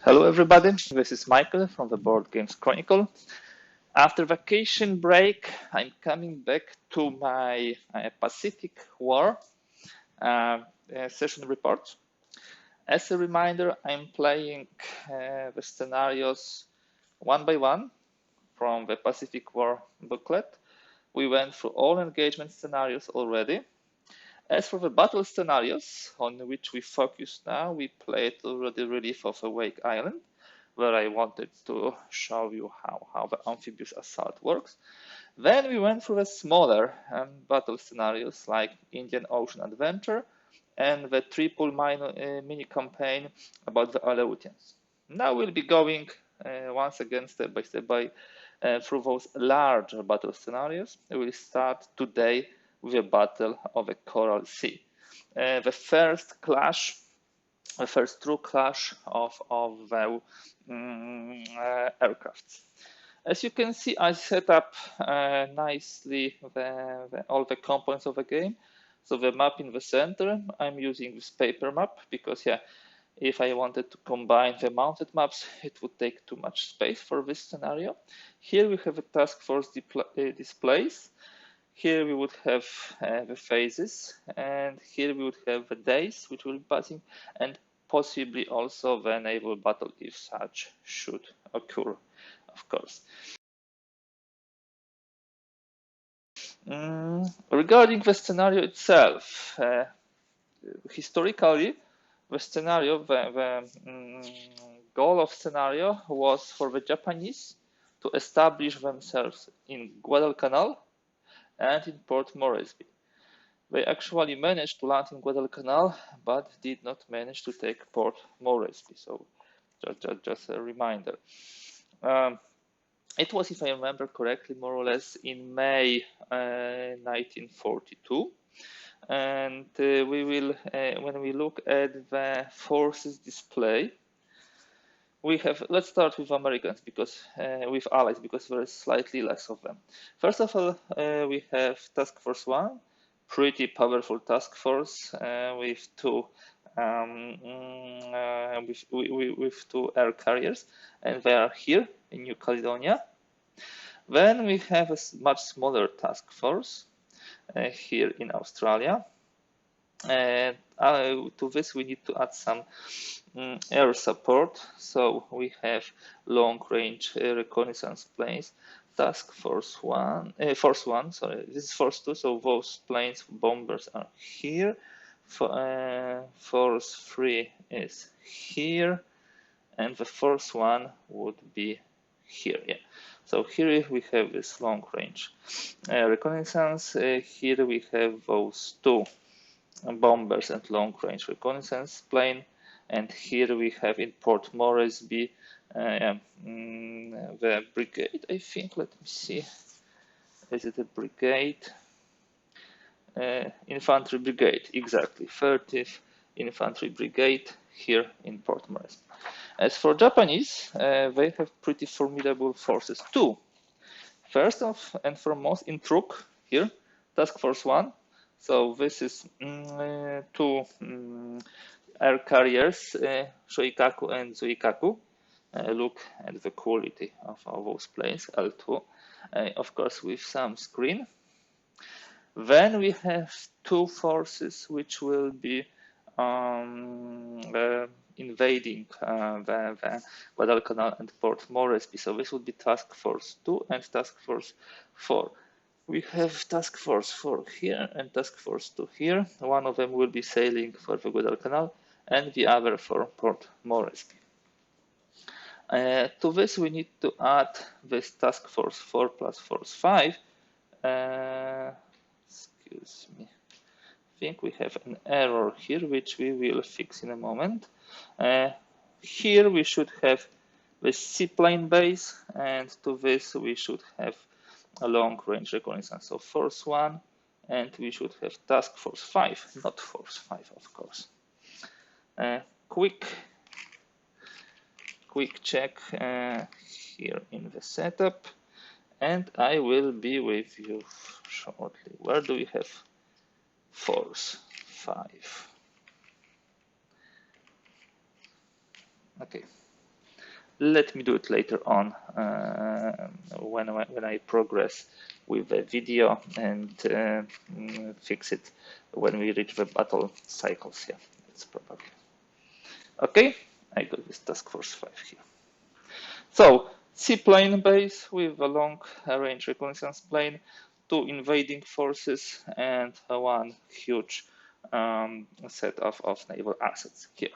Hello everybody, this is Michael from the Board Games Chronicle. After vacation break, I'm coming back to my Pacific War session report. As a reminder, I'm playing the scenarios one by one from the Pacific War booklet. We went through all engagement scenarios already. As for the battle scenarios on which we focus now, we played already Relief of a Wake Island, where I wanted to show you how the amphibious assault works. Then we went through the smaller battle scenarios like Indian Ocean Adventure and the triple mini campaign about the Aleutians. Now we'll be going once again step by step through those larger battle scenarios. We will start today with a battle of the Coral Sea. The first true clash of the aircrafts. As you can see, I set up nicely all the components of the game. So the map in the center, I'm using this paper map because, if I wanted to combine the mounted maps, it would take too much space for this scenario. Here we have a task force displays. Here we would have the phases, and here we would have the days which will be passing, and possibly also the naval battle if such should occur, of course. Regarding the scenario itself, historically, the goal of scenario was for the Japanese to establish themselves in Guadalcanal and in Port Moresby. They actually managed to land in Guadalcanal, but did not manage to take Port Moresby. So, just a reminder. It was, if I remember correctly, more or less in May 1942. And we will, when we look at the forces display, we have, let's start with Americans because with allies because there is slightly less of them. First of all, we have Task Force 1, pretty powerful task force with two air carriers, and they are here in New Caledonia. Then we have a much smaller task force here in Australia. And to this we need to add some air support. So we have long-range reconnaissance planes. Task Force 1, Force 1, sorry, this is Force 2, so those planes, bombers are here. Force 3 is here, and the Force 1 would be here, yeah. So here we have this long-range reconnaissance. Here we have those two bombers and long-range reconnaissance plane, and here we have in Port Moresby the brigade, I think. Let me see, is it a brigade? Infantry brigade, exactly, 30th Infantry Brigade here in Port Moresby. As for Japanese, they have pretty formidable forces too. First and foremost in Truk here, Task Force 1. So this is two air carriers, Shoikaku and Zuikaku. Look at the quality of those planes, L2, of course with some screen. Then we have two forces which will be invading the Guadalcanal and Port Moresby. So this would be Task Force 2 and Task Force 4. We have Task Force 4 here and Task Force 2 here. One of them will be sailing for the Guadalcanal and the other for Port Moresby. To this we need to add this Task Force 4 plus Force 5. Excuse me. I think we have an error here, which we will fix in a moment. Here we should have the seaplane base, and to this we should have a long-range reconnaissance. So Force 1, and we should have Task Force 5, not Force 5, of course. Quick check here in the setup, and I will be with you shortly. Where do we have Force 5? Okay, let me do it later on when I progress with the video and fix it when we reach the battle cycles here. It's probably okay. I got this task force 5 here. So seaplane base with a long range reconnaissance plane, 2 invading forces, and one huge set of naval assets here.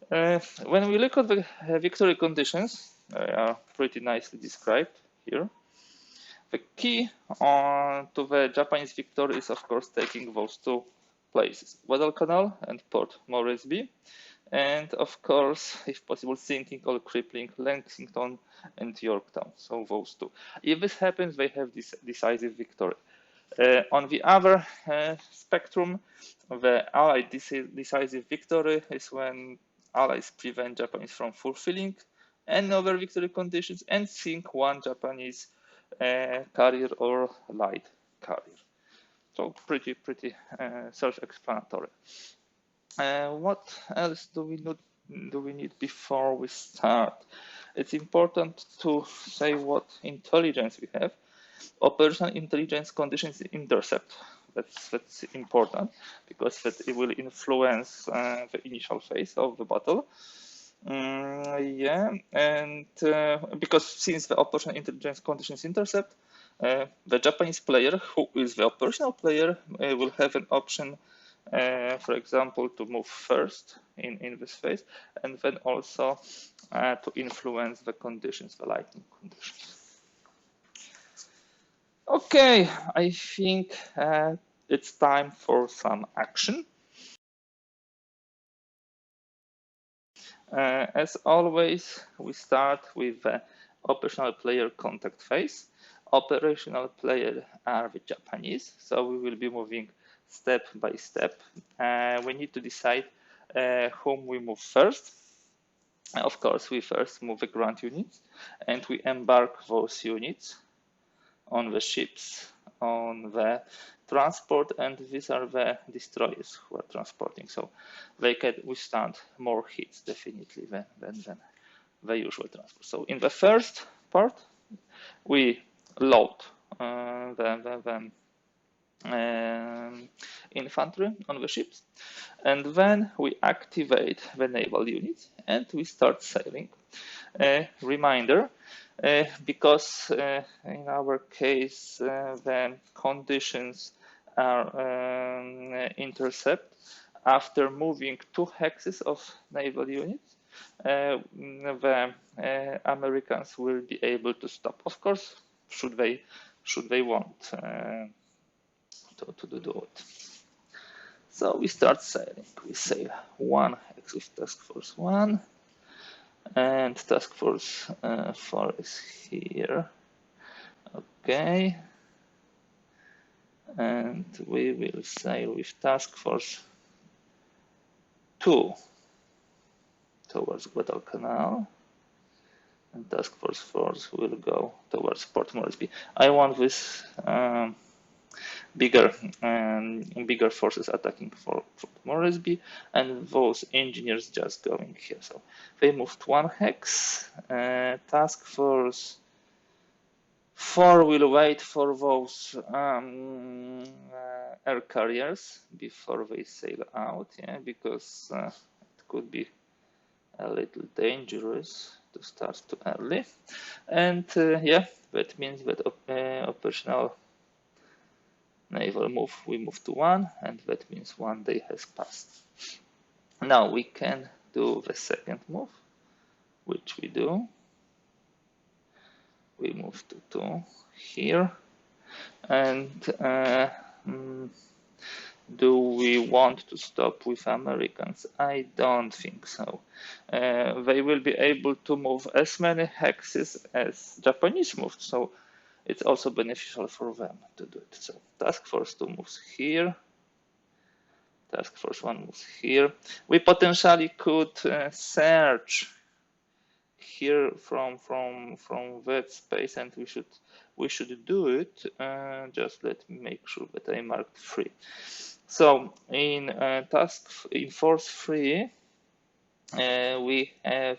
When we look at the victory conditions, they are pretty nicely described here. The key to the Japanese victory is, of course, taking those 2 places, Guadalcanal and Port Moresby, and of course, if possible, sinking or crippling Lexington and Yorktown. So those 2. If this happens, they have this decisive victory. On the other spectrum, the Allied decisive victory is when Allies prevent Japanese from fulfilling any other victory conditions and sink one Japanese carrier or light carrier. So pretty self-explanatory. What else do we need before we start? It's important to say what intelligence we have. Operational intelligence conditions intercept. That's important because it will influence the initial phase of the battle. Yeah, and because since the operational intelligence conditions intercept, the Japanese player, who is the operational player, will have an option, for example, to move first in this phase, and then also to influence the conditions, the lighting conditions. Okay, I think it's time for some action. As always, we start with the operational player contact phase. Operational player are the Japanese, so we will be moving step by step. We need to decide whom we move first. Of course, we first move the ground units, and we embark those units on the ships, on the transport, and these are the destroyers who are transporting. So they can withstand more hits definitely than the usual transport. So in the first part, we load the infantry on the ships, and then we activate the naval units and we start sailing. Reminder, because in our case the conditions are intercept after moving 2 hexes of naval units, the Americans will be able to stop. Of course, should they want to do it. So we start sailing. We sail 1 hex with task force 1. And task force 4 is here. Okay. And we will sail with task force 2 towards Guadalcanal. And task force 4 will go towards Port Moresby. I want this bigger forces attacking for Moresby, and those engineers just going here. So they moved 1 hex. Task force 4 will wait for those air carriers before they sail out, yeah, because it could be a little dangerous to start too early. And yeah, that means that operational naval move, we move to 1, and that means 1 day has passed. Now we can do the second move, which we do. We move to 2 here. And do we want to stop with Americans? I don't think so. They will be able to move as many hexes as Japanese moved, so it's also beneficial for them to do it. So task force 2 moves here. Task force 1 moves here. We potentially could search here from that space, and we should do it. Just let me make sure that I marked 3. So in force 3, we have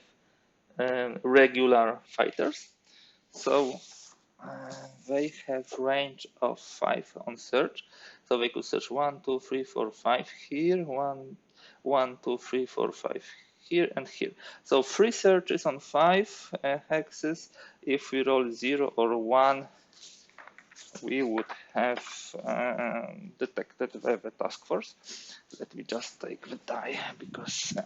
regular fighters. So they have range of 5 on search. So they could search 1, 2, 3, 4, 5 here, 1, 2, 3, 4, 5 here and here. So 3 searches on 5 hexes. If we roll 0 or 1, we would have detected the task force. Let me just take the die because I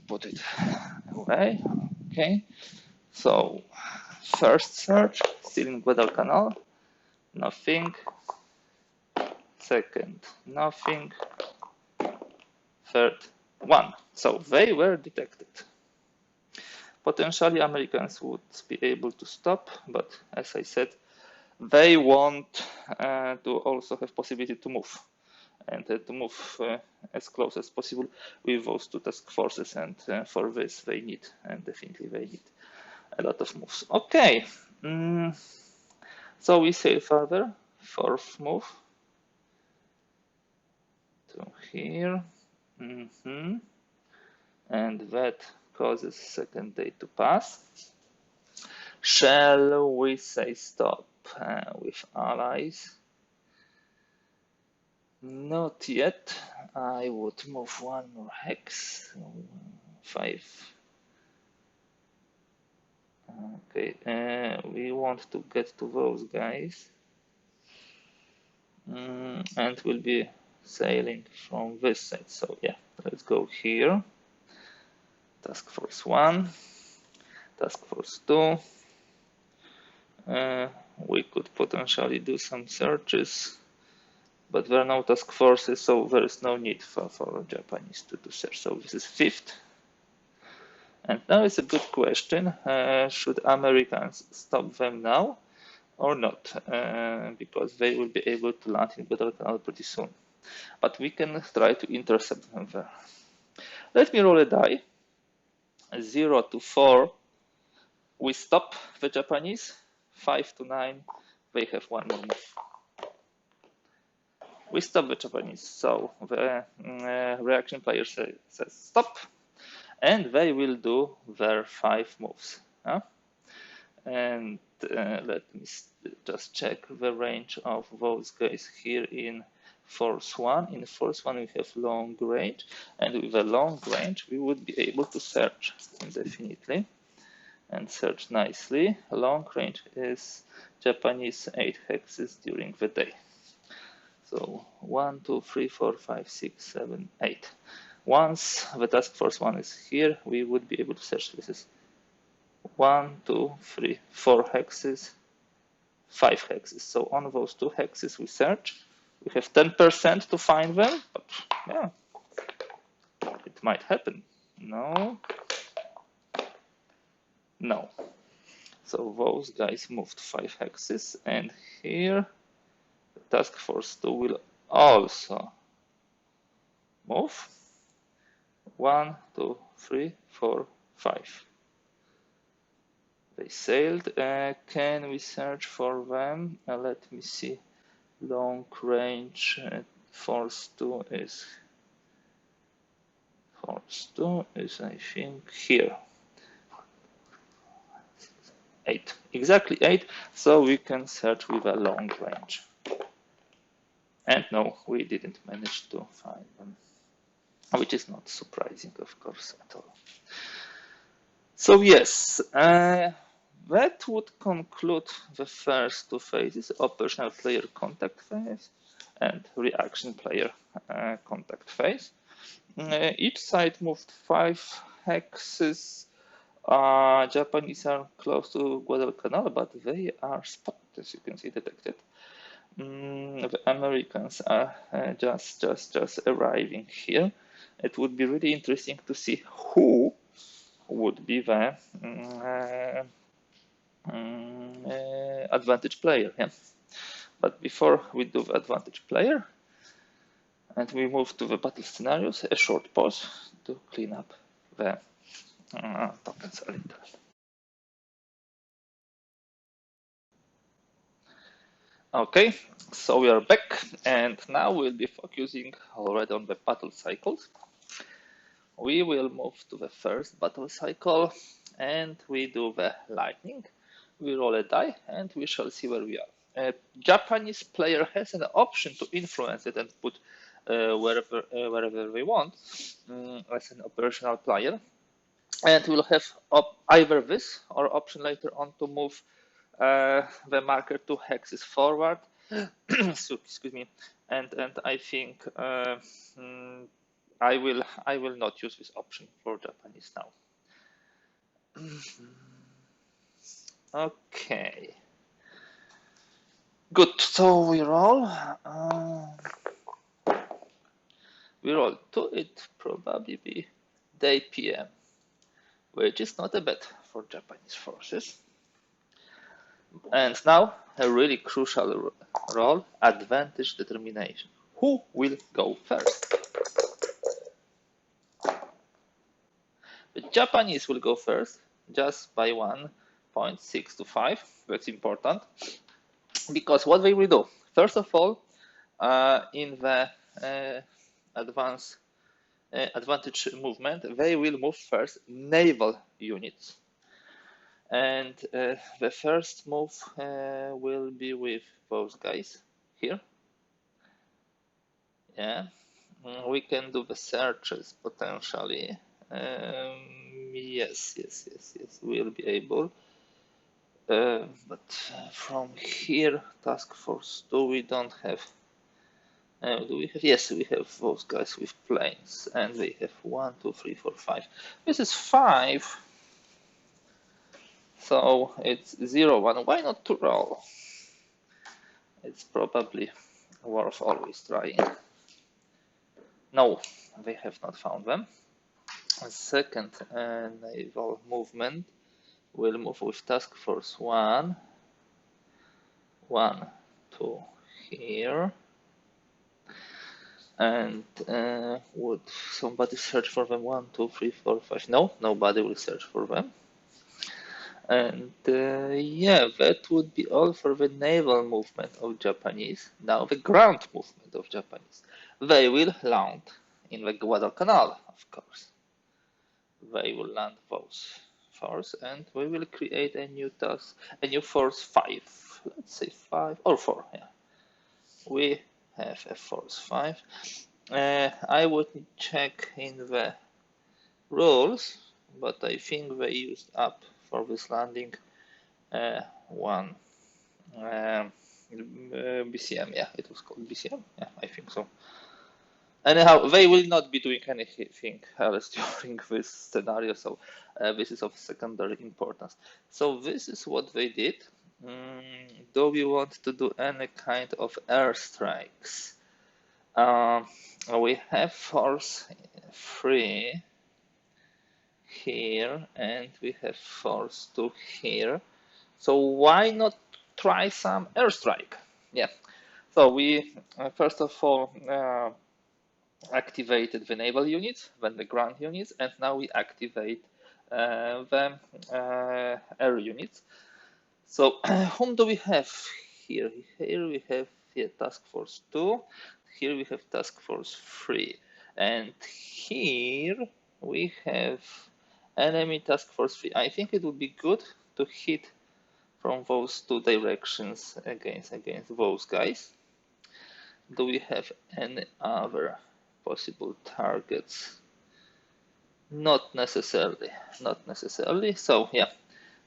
put it away. Okay, so first search, still in Guadalcanal, nothing. Second, nothing. Third, 1. So they were detected. Potentially Americans would be able to stop, but as I said, they want to also have possibility to move and to move as close as possible with those 2 task forces, and for this they need, and definitely they need a lot of moves. Okay, so we sail further, 4th move to here, and that causes 2nd day to pass. Shall we say stop with allies? Not yet. I would move 1 more hex. 5. Okay, we want to get to those guys. And we'll be sailing from this side. So yeah, let's go here. Task Force 1, Task Force 2. We could potentially do some searches, but there are no task forces, so there is no need for Japanese to do search. So this is 5th. And now it's a good question. Should Americans stop them now or not? Because they will be able to land in Guadalcanal pretty soon. But we can try to intercept them there. Let me roll a die. 0 to 4, we stop the Japanese. 5 to 9, they have 1 more move. We stop the Japanese, so the reaction player says stop, and they will do their 5 moves. And let me just check the range of those guys here in Force 1. In Force 1 we have long range, and with a long range we would be able to search indefinitely and search nicely. Long range is Japanese 8 hexes during the day. So 1, 2, 3, 4, 5, 6, 7, 8. Once the task force 1 is here, we would be able to search. This is 1, 2, 3, 4 hexes, 5 hexes. So on those 2 hexes we search. We have 10% to find them, but yeah, it might happen. No. No. So those guys moved 5 hexes, and here the task force 2 will also move. 1, 2, 3, 4, 5. They sailed. Can we search for them? Let me see. Long range force 2 is I think here. 8. Exactly 8. So we can search with a long range. And no, we didn't manage to find them, which is not surprising, of course, at all. So yes, that would conclude the first 2 phases, operational player contact phase and reaction player contact phase. Each side moved 5 hexes. Japanese are close to Guadalcanal, but they are spotted, as you can see, detected. The Americans are just arriving here. It would be really interesting to see who would be the advantage player. Yeah. But before we do the advantage player and we move to the battle scenarios, a short pause to clean up the tokens a little. Okay, so we are back, and now we'll be focusing already on the battle cycles. we will move to the first battle cycle and we do the lightning. We roll a die and we shall see where we are. A Japanese player has an option to influence it and put wherever they want as an operational player. And we'll have either this or option later on to move the marker 2 hexes forward. Excuse me. And I think I will not use this option for Japanese now. Okay. Good. So we roll. We roll 2. It probably be day PM, which is not a bad for Japanese forces. And now a really crucial role, advantage determination. Who will go first? The Japanese will go first, just by 1.6 to 5. That's important, because what they will do, first of all, in the advantage movement, they will move first naval units. And the first move will be with those guys here. Yeah, we can do the searches potentially. Yes, we'll be able. But from here, task force 2, we don't have. Do we have? Yes, we have those guys with planes, and they have 1, 2, 3, 4, 5. This is 5. So it's 0, 1. Why not to roll? It's probably worth always trying. No, they have not found them. A second naval movement will move with task force 1 to here. And would somebody search for them? 1, 2, 3, 4, 5. No, nobody will search for them. And yeah, that would be all for the naval movement of Japanese. Now the ground movement of Japanese. They will land in the Guadalcanal, of course. They will land those force, and we will create a new task, a new force 5. Let's say 5 or 4. Yeah, we have a force 5. I would check in the rules, but I think they used up for this landing 1 BCM. Yeah, it was called BCM. Yeah, I think so. Anyhow, they will not be doing anything else during this scenario, so this is of secondary importance. So this is what they did. Do we want to do any kind of airstrikes? We have force 3 here, and we have force 2 here. So why not try some airstrike? Yeah. So we first of all activated the naval units, then the ground units, and now we activate the air units. So whom do we have here? Here we have task force 2, here we have task force 3, and here we have enemy task force 3. I think it would be good to hit from those 2 directions against those guys. Do we have any other possible targets? Not necessarily. So yeah,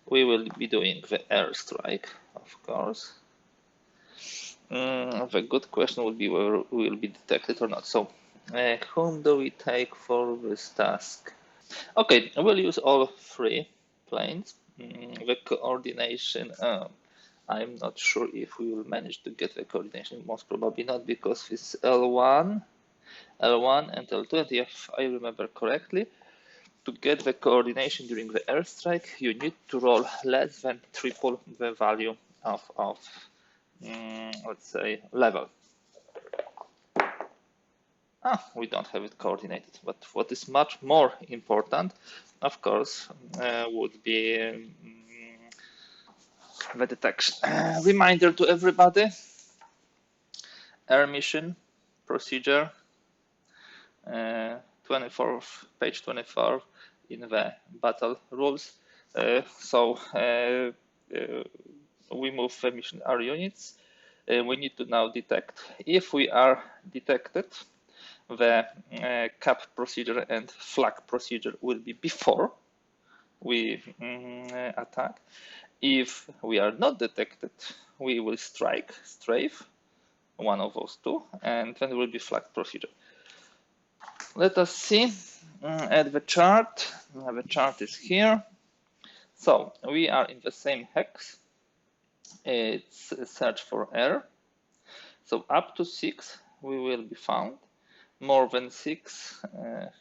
we will be doing the airstrike, of course. The good question would be whether we will be detected or not. So whom do we take for this task? Okay, we'll use all 3 planes. The coordination, I'm not sure if we will manage to get the coordination. Most probably not, because this is L1 and L2, and if I remember correctly, to get the coordination during the airstrike, you need to roll less than triple the value of let's say, level. We don't have it coordinated, but what is much more important, of course, would be the detection. Reminder to everybody, air mission procedure, page 24 in the battle rules. We move the mission R units. We need to now detect. If we are detected, the cap procedure and flag procedure will be before we attack. If we are not detected, we will strafe, one of those two, and then it will be flag procedure. Let us see at the chart. The chart is here. So we are in the same hex. It's a search for error. So up to 6 we will be found. More than 6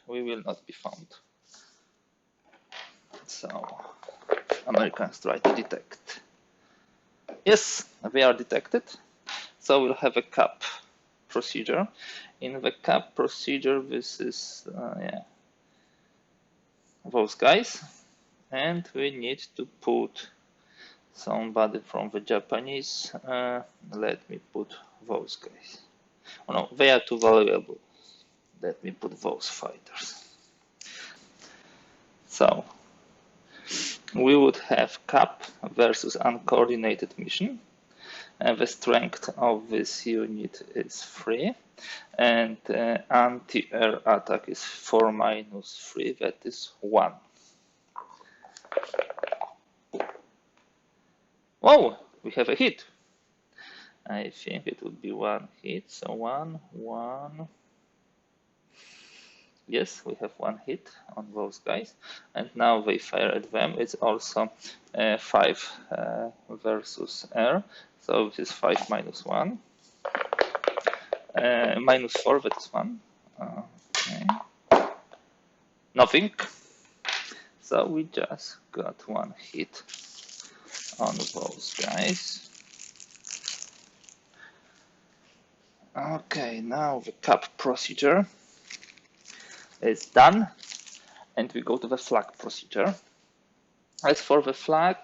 we will not be found. So Americans try to detect. Yes, they are detected. So we'll have a cap procedure. In the cap procedure, this is those guys, and we need to put somebody from the Japanese. Let me put those guys. Oh no, they are too valuable. Let me put those fighters. So we would have cap versus uncoordinated mission. And the strength of this unit is 3, and anti-air attack is 4 minus 3, that is 1. Whoa, we have a hit. I think it would be 1 hit, so 1, 1. Yes, we have 1 hit on those guys, and now they fire at them. It's also 5 versus air, so this is 5 minus 1. Minus 4, that's 1. Okay. Nothing. So we just got 1 hit on those guys. Okay, now the cap procedure is done, and we go to the flag procedure. As for the flag,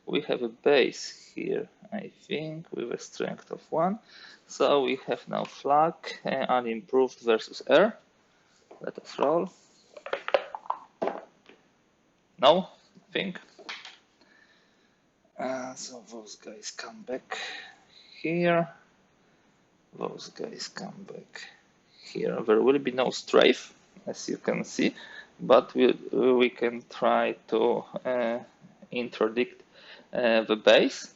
we have a base here, I think, with a strength of 1. So we have now flag unimproved versus air. Let us roll. No, I think. So those guys come back here. Those guys come back here. There will be no strafe, as you can see, but we can try to interdict the base,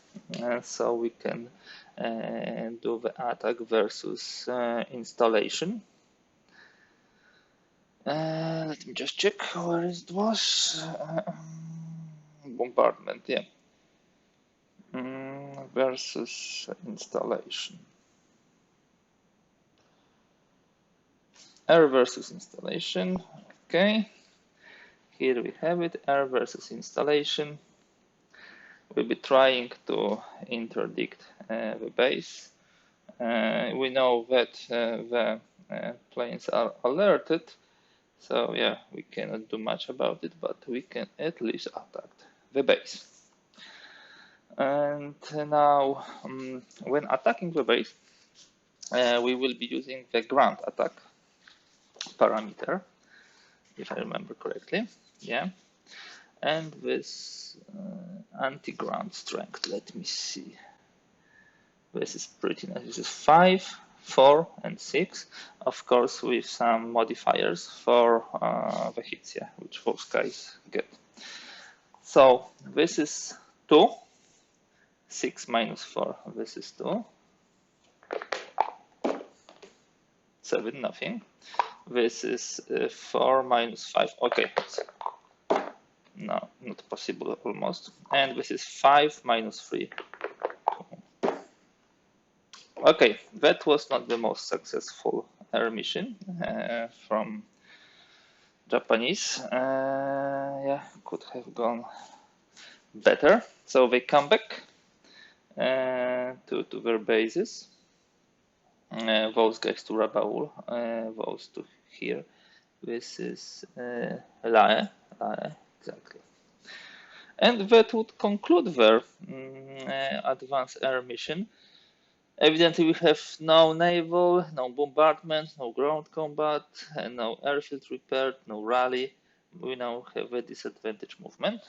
so we can do the attack versus installation. Let me just check where it was. Bombardment, yeah. Versus installation. Air versus installation. Okay. Here we have it. Air versus installation. We'll be trying to interdict the base. We know that the planes are alerted, so yeah, we cannot do much about it, but we can at least attack the base. And now, when attacking the base, we will be using the ground attack parameter, if I remember correctly. Yeah. And this anti-ground strength, let me see. This is pretty nice. This is 5, 4, and 6. Of course, with some modifiers for the hits, yeah, which those guys get. So this is 2. 6 minus 4, this is 2. 7, nothing. This is 4 minus 5. Okay. No, not possible almost. And this is 5 minus 3. Okay, that was not the most successful air mission from Japanese. Yeah, could have gone better. So they come back to their bases. Those guys to Rabaul, those two here. This is Lae, exactly. And that would conclude their advanced air mission. Evidently, we have no naval, no bombardment, no ground combat, and no airfield repair, no rally. We now have a disadvantage movement.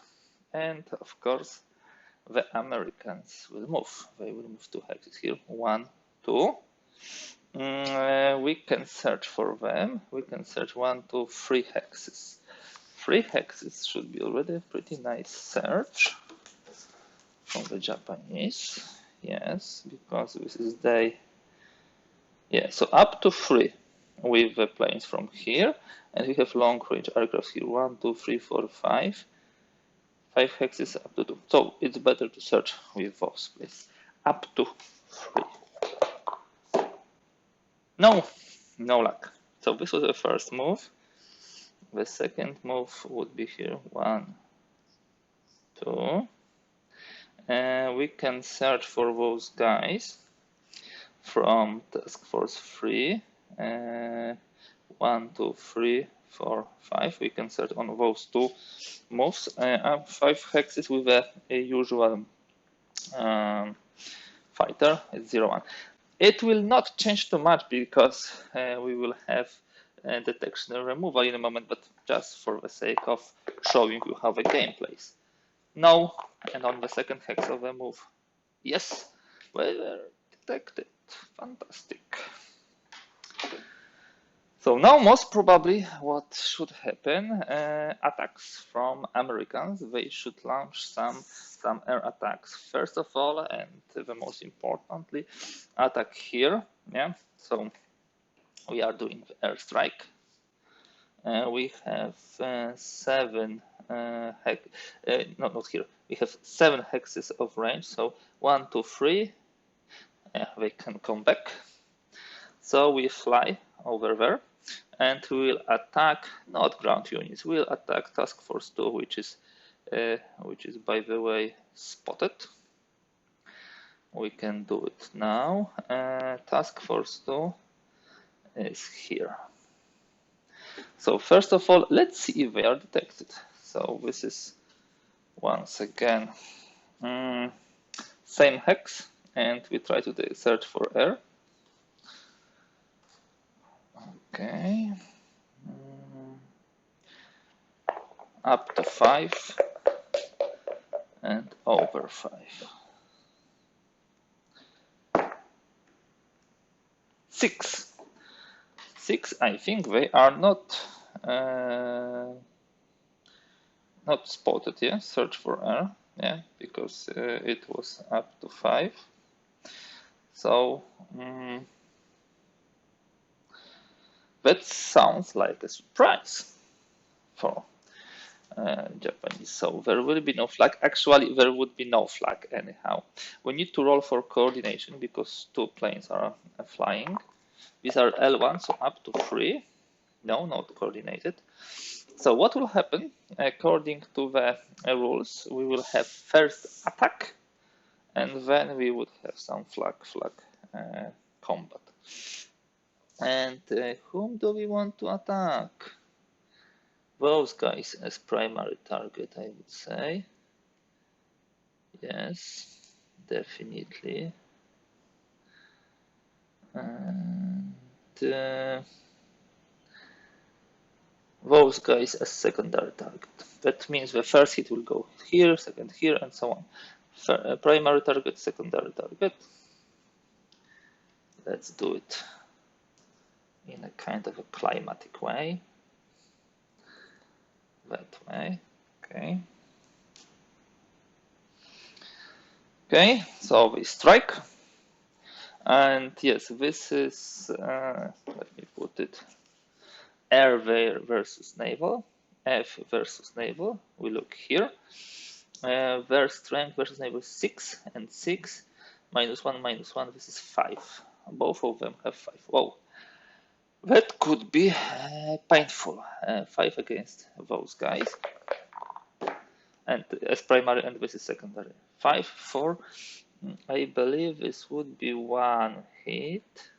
And of course, the Americans will move. They will move 2 hexes here. 1, 2. We can search for them. We can search 1, 2, 3 hexes. 3 hexes should be already a pretty nice search from the Japanese. Yes, because this is day. Yeah, so up to 3 with the planes from here, and we have long range aircraft here. 1, 2, 3, 4, 5. 5 hexes up to 2. So it's better to search with those, please. Up to 3. No, no luck. So this was the first move. The second move would be here. 1, 2. We can search for those guys from Task Force 3. 1, 2, 3, 4, 5. We can search on those 2 moves. 5 hexes with a usual fighter. It's 0, 1. It will not change too much because we will have detection and removal in a moment, but just for the sake of showing you how the game plays. No, and on the second hex of the move, yes, we were detected. Fantastic. So now most probably what should happen, attacks from Americans. They should launch some air attacks first of all, and the most importantly, attack here. Yeah, so we are doing the airstrike. We have 7 not here. We have 7 hexes of range. So 1, 2, 3. They can come back. So we fly over there, and we will attack not ground units. We'll attack Task Force 2, which is by the way spotted. We can do it now. Task Force 2 is here. So first of all, let's see if they are detected. So this is once again same hex, and we try to search for air. Okay, up to 5 and over 5. 6. 6. I think they are not spotted. Yeah, search for air. Yeah, because it was up to 5. So that sounds like a surprise for Japanese. So there will be no flag. Actually, there would be no flag anyhow. We need to roll for coordination because 2 planes are flying. These are L1, so up to 3. No, not coordinated. So what will happen, according to the rules, we will have first attack, and then we would have some flag combat. And whom do we want to attack? Those guys as primary target, I would say. Yes, definitely. And those guys as secondary target. That means the first hit will go here, second here, and so on. Primary target, secondary target. Let's do it in a kind of a climatic way. That way, okay. Okay, so we strike. And yes, this is, let me put it, air versus naval, F versus naval. We look here. Their strength versus naval 6 and 6, -1, this is 5. Both of them have 5. Whoa, that could be painful. 5 against those guys. And as primary, and this is secondary. 5, 4. I believe this would be 1 hit.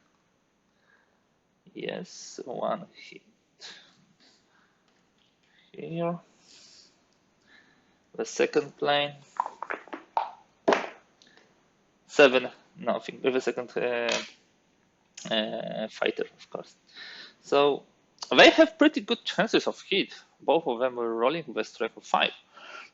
Yes, 1 hit. Here. The second plane. 7 nothing. With a second fighter, of course. So they have pretty good chances of hit. Both of them were rolling with a strike of 5.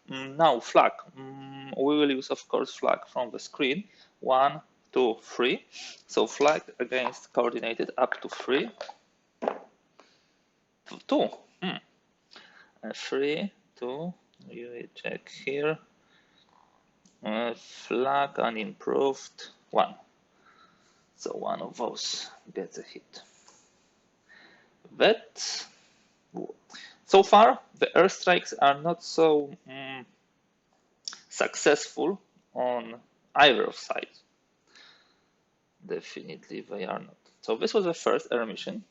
Now flag. We will use, of course, flag from the screen. 1, 2, 3. So flag against coordinated up to 3. 2. 3, 2. You check here. Flag unimproved 1. So one of those gets a hit. That so far the airstrikes are not so successful on either side. Definitely they are not. So this was the first air mission.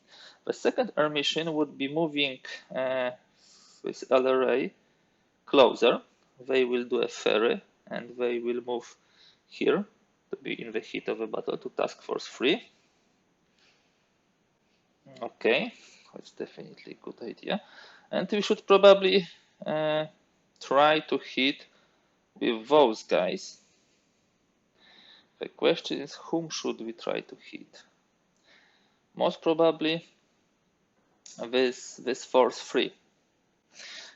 The second air mission would be moving with LRA closer. They will do a ferry and they will move here to be in the heat of the battle to task force 3. Okay, that's definitely a good idea. And we should probably try to hit with those guys. The question is, whom should we try to hit? Most probably this force 3.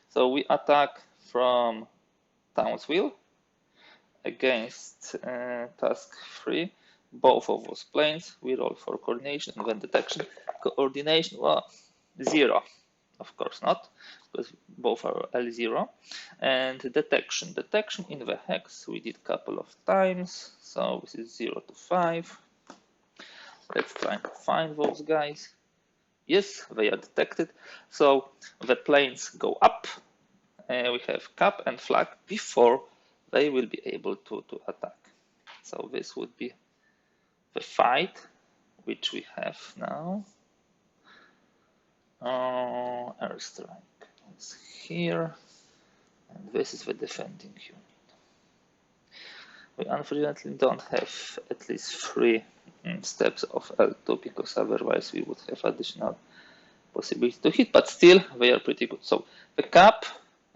So we attack from Townsville against task 3. Both of those planes. We roll for coordination and then detection. Coordination, well, 0. Of course not, because both are L0. And detection. Detection in the hex we did a couple of times. So this is 0 to 5. Let's try to find those guys. Yes, they are detected. So the planes go up. We have cap and flag before they will be able to attack. So this would be the fight which we have now. Airstrike is here, and this is the defending unit. We unfortunately don't have at least 3 steps of L2 because otherwise we would have additional possibility to hit, but still they are pretty good. So the cap,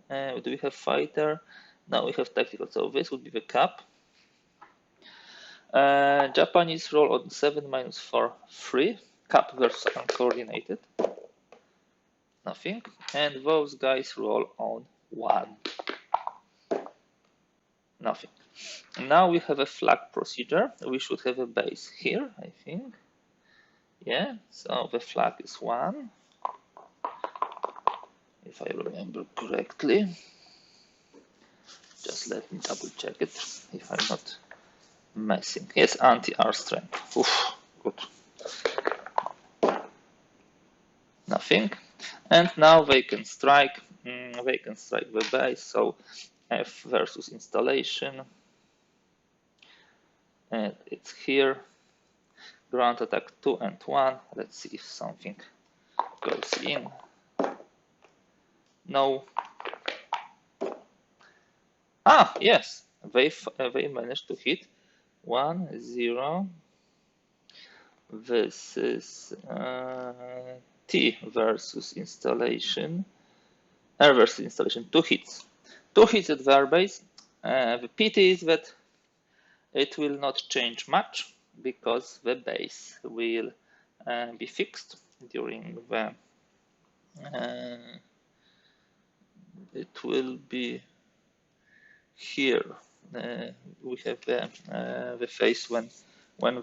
do we have fighter? Now we have tactical, so this would be the cap. Japanese roll on 7 minus 4, 3. Cap versus uncoordinated. Nothing. And those guys roll on 1. Nothing. Now we have a flag procedure. We should have a base here, I think. Yeah, so the flag is 1. If I remember correctly. Just let me double check it if I'm not messing. Yes, anti-air strength. Oof, good. Nothing. And now they can strike. They can strike the base. So F versus installation. And it's here. Ground attack 2 and 1. Let's see if something goes in. No. Ah, yes. They managed to hit 1, 0. This is T versus installation. R versus installation. 2 hits. 2 hits at their base. The pity is that it will not change much because the base will be fixed during the. It will be here. We have the phase when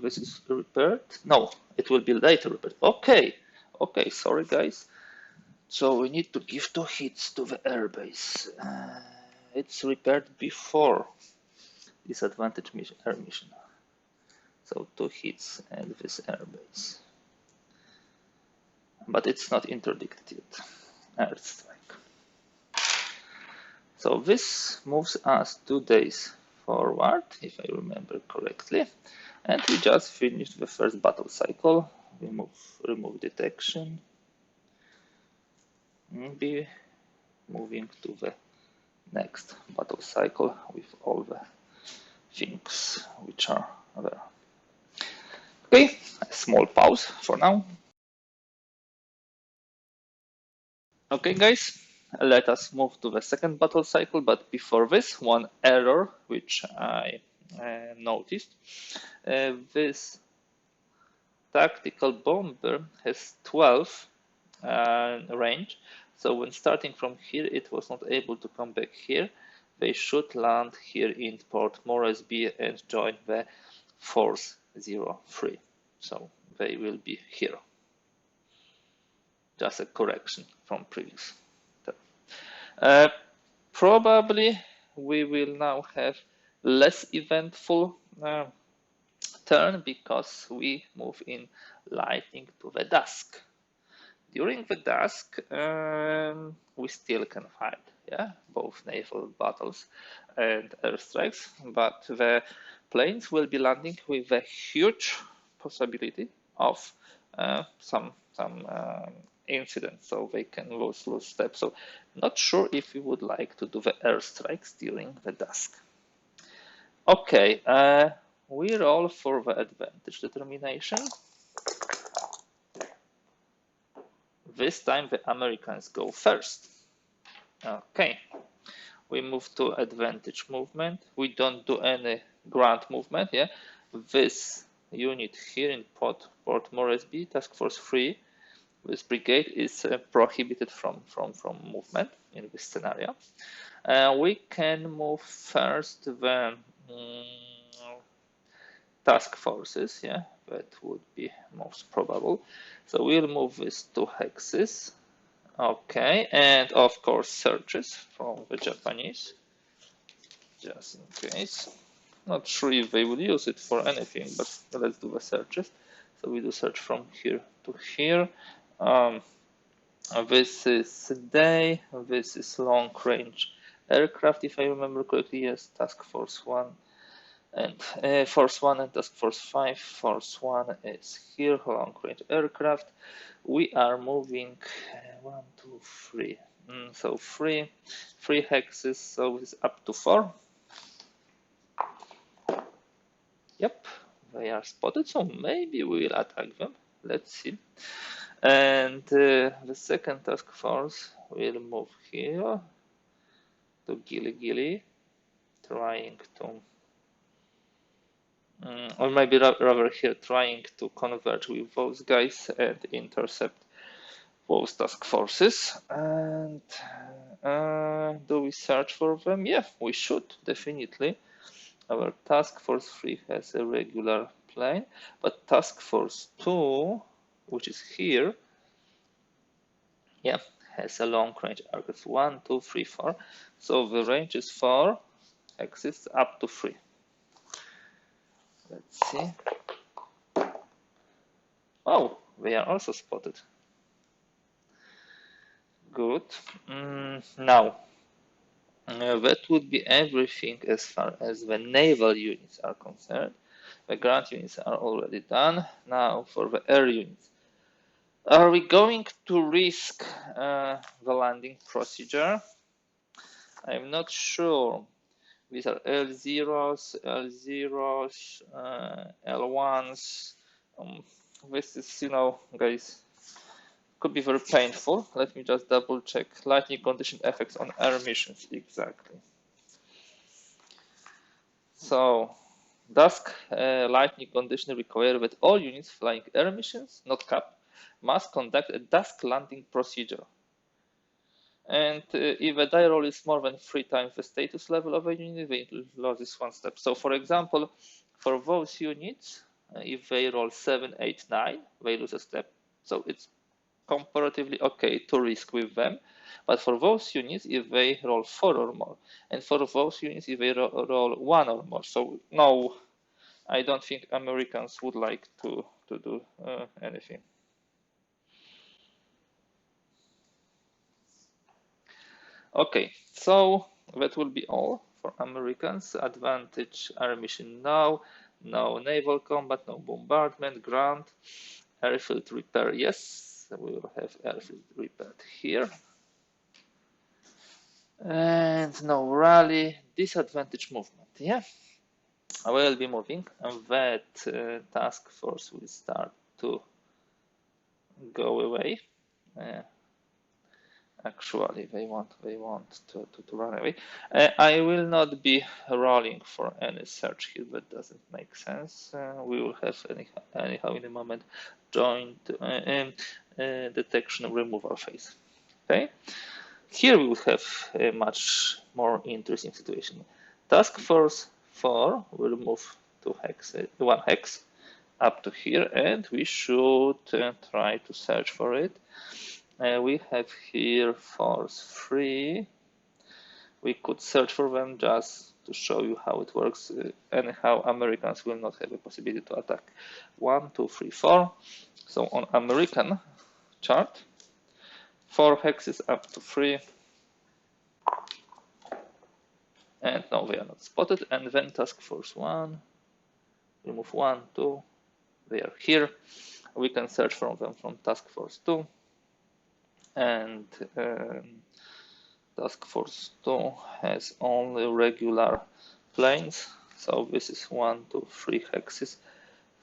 this is repaired. No, it will be later repaired. Okay, sorry guys. So we need to give 2 hits to the airbase. It's repaired before disadvantage air mission. So 2 hits and this airbase. But it's not interdicted yet. Airstrike. So this moves us 2 days forward, if I remember correctly. And we just finished the first battle cycle. We remove detection. Be moving to the next battle cycle with all the things which are there. Okay, a small pause for now. Okay guys, let us move to the second battle cycle, but before this, one error which I noticed. This tactical bomber has 12 range, so when starting from here it was not able to come back here. They should land here in Port Moresby and join the Force 03, so they will be here. Just a correction from previous. Probably we will now have less eventful turn because we move in lightning to the dusk. During the dusk, we still can fight, both naval battles and airstrikes, but the planes will be landing with a huge possibility of some incidents, so they can lose steps. So not sure if we would like to do the airstrikes during the dusk. Okay, we roll for the advantage determination. This time the Americans go first. Okay, we move to advantage movement. We don't do any ground movement. This unit here in Port Moresby, Task Force 3, this brigade is prohibited from movement in this scenario. We can move first the task forces, that would be most probable. So we'll move these 2 hexes. Okay, and of course searches from the Japanese, just in case. Not sure if they would use it for anything, but let's do the searches. So we do search from here to here. This is day, this is long range aircraft, if I remember correctly. Yes, Task Force 1 and Force 1 and Task Force 5. Force 1 is here, long range aircraft. We are moving 1, 2, 3. So three hexes, so it's up to 4. Yep, they are spotted, so maybe we will attack them. Let's see. And the second task force will move here to Gilly, trying to, or maybe rather here, trying to converge with those guys and intercept those task forces. And do we search for them? Yeah, we should, definitely. Our Task Force 3 has a regular plane, but Task Force 2, which is here, has a long range aircraft. 1, 2, 3, 4. So the range is 4, exists up to 3. Let's see. Oh, they are also spotted. Good. Now, that would be everything as far as the naval units are concerned. The ground units are already done. Now for the air units. Are we going to risk the landing procedure? I'm not sure. These are L0s, L1s. This is, guys, could be very painful. Let me just double check. Lightning condition effects on air missions, exactly. So, dusk lightning condition require that all units flying air missions, not CAP, must conduct a dusk landing procedure. And if a die roll is more than 3 times the status level of a unit, they lose 1 step. So, for example, for those units, if they roll 7, 8, 9, they lose a step. So it's comparatively okay to risk with them. But for those units, if they roll 4 or more, and for those units, if they roll 1 or more. So no, I don't think Americans would like to do anything. Okay, so that will be all for Americans. Advantage air mission now. No naval combat, no bombardment, ground, airfield repair. Yes, we will have airfield repaired here. And no rally, disadvantage movement. I will be moving, and that task force will start to go away. Actually, they want to run away. I will not be rolling for any search here. That doesn't make sense. We will have anyhow in a moment joint detection removal phase. Okay. Here we will have a much more interesting situation. Task force 4 will move to one hex up to here, and we should try to search for it. We have here force 3. We could search for them just to show you how it works. Anyhow, Americans will not have a possibility to attack. 1, 2, 3, 4. So on American chart, 4 hexes up to 3. And now they are not spotted. And then task force 1, remove 1, 2. They are here. We can search for them from task force 2. And task force 2 has only regular planes. So this is 1, 2, 3 hexes.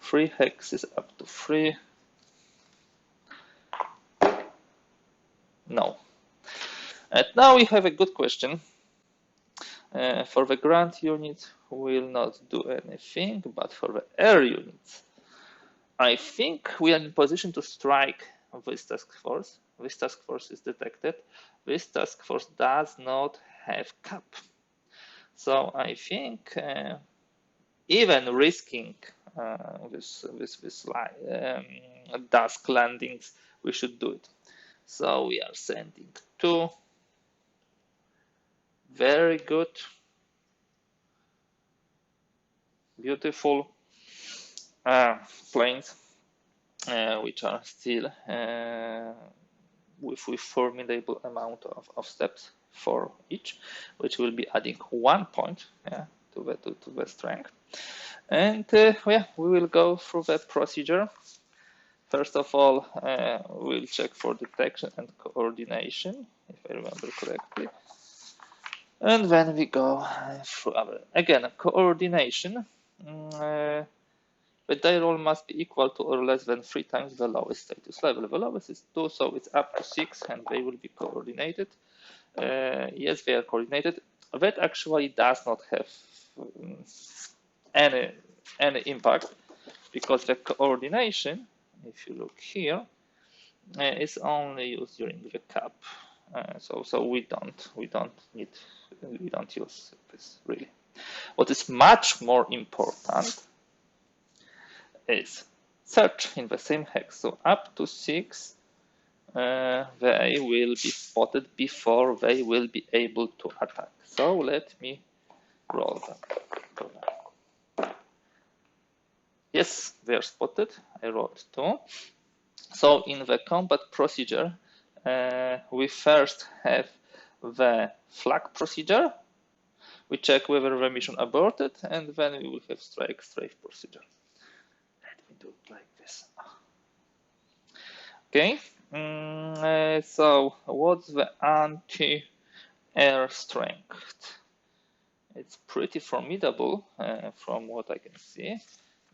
3 hexes up to 3. No. And now we have a good question. For the ground unit, we will not do anything, but for the air units, I think we are in position to strike this task force. This task force is detected. This task force does not have cap. So I think even risking this dusk landings, we should do it. So we are sending 2. Very good. Beautiful planes, which are still with formidable amount of steps for each, which will be adding 1 point to the strength. And yeah, we will go through the procedure. First of all, we'll check for detection and coordination, if I remember correctly. And then we go through again, coordination. The die roll must be equal to or less than 3 times the lowest status level. The lowest is 2, so it's up to 6, and they will be coordinated. Yes, they are coordinated. That actually does not have any impact, because the coordination, if you look here, is only used during the cap. So we don't use this really. What is much more important is search in the same hex. So up to 6, they will be spotted before they will be able to attack. So let me roll them. Yes, they are spotted. I rolled 2. So in the combat procedure, we first have the flag procedure. We check whether the mission aborted, and then we will have strike strafe procedure. Let me do it like this. Okay. So what's the anti-air strength? It's pretty formidable from what I can see,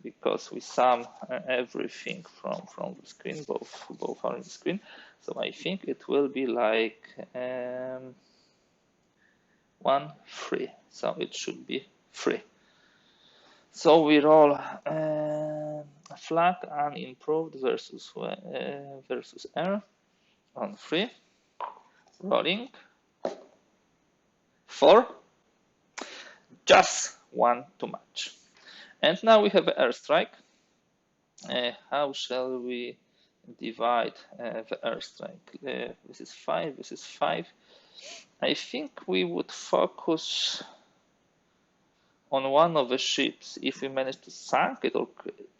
because we sum everything from the screen. Both are in the screen. So I think it will be like 1, 3. So it should be 3. So we roll flag unimproved versus air on 3. Rolling 4. Just 1 too much. And now we have an airstrike. How shall we divide the airstrike? This is 5. This is 5. I think we would focus on one of the ships. If we manage to sink it, or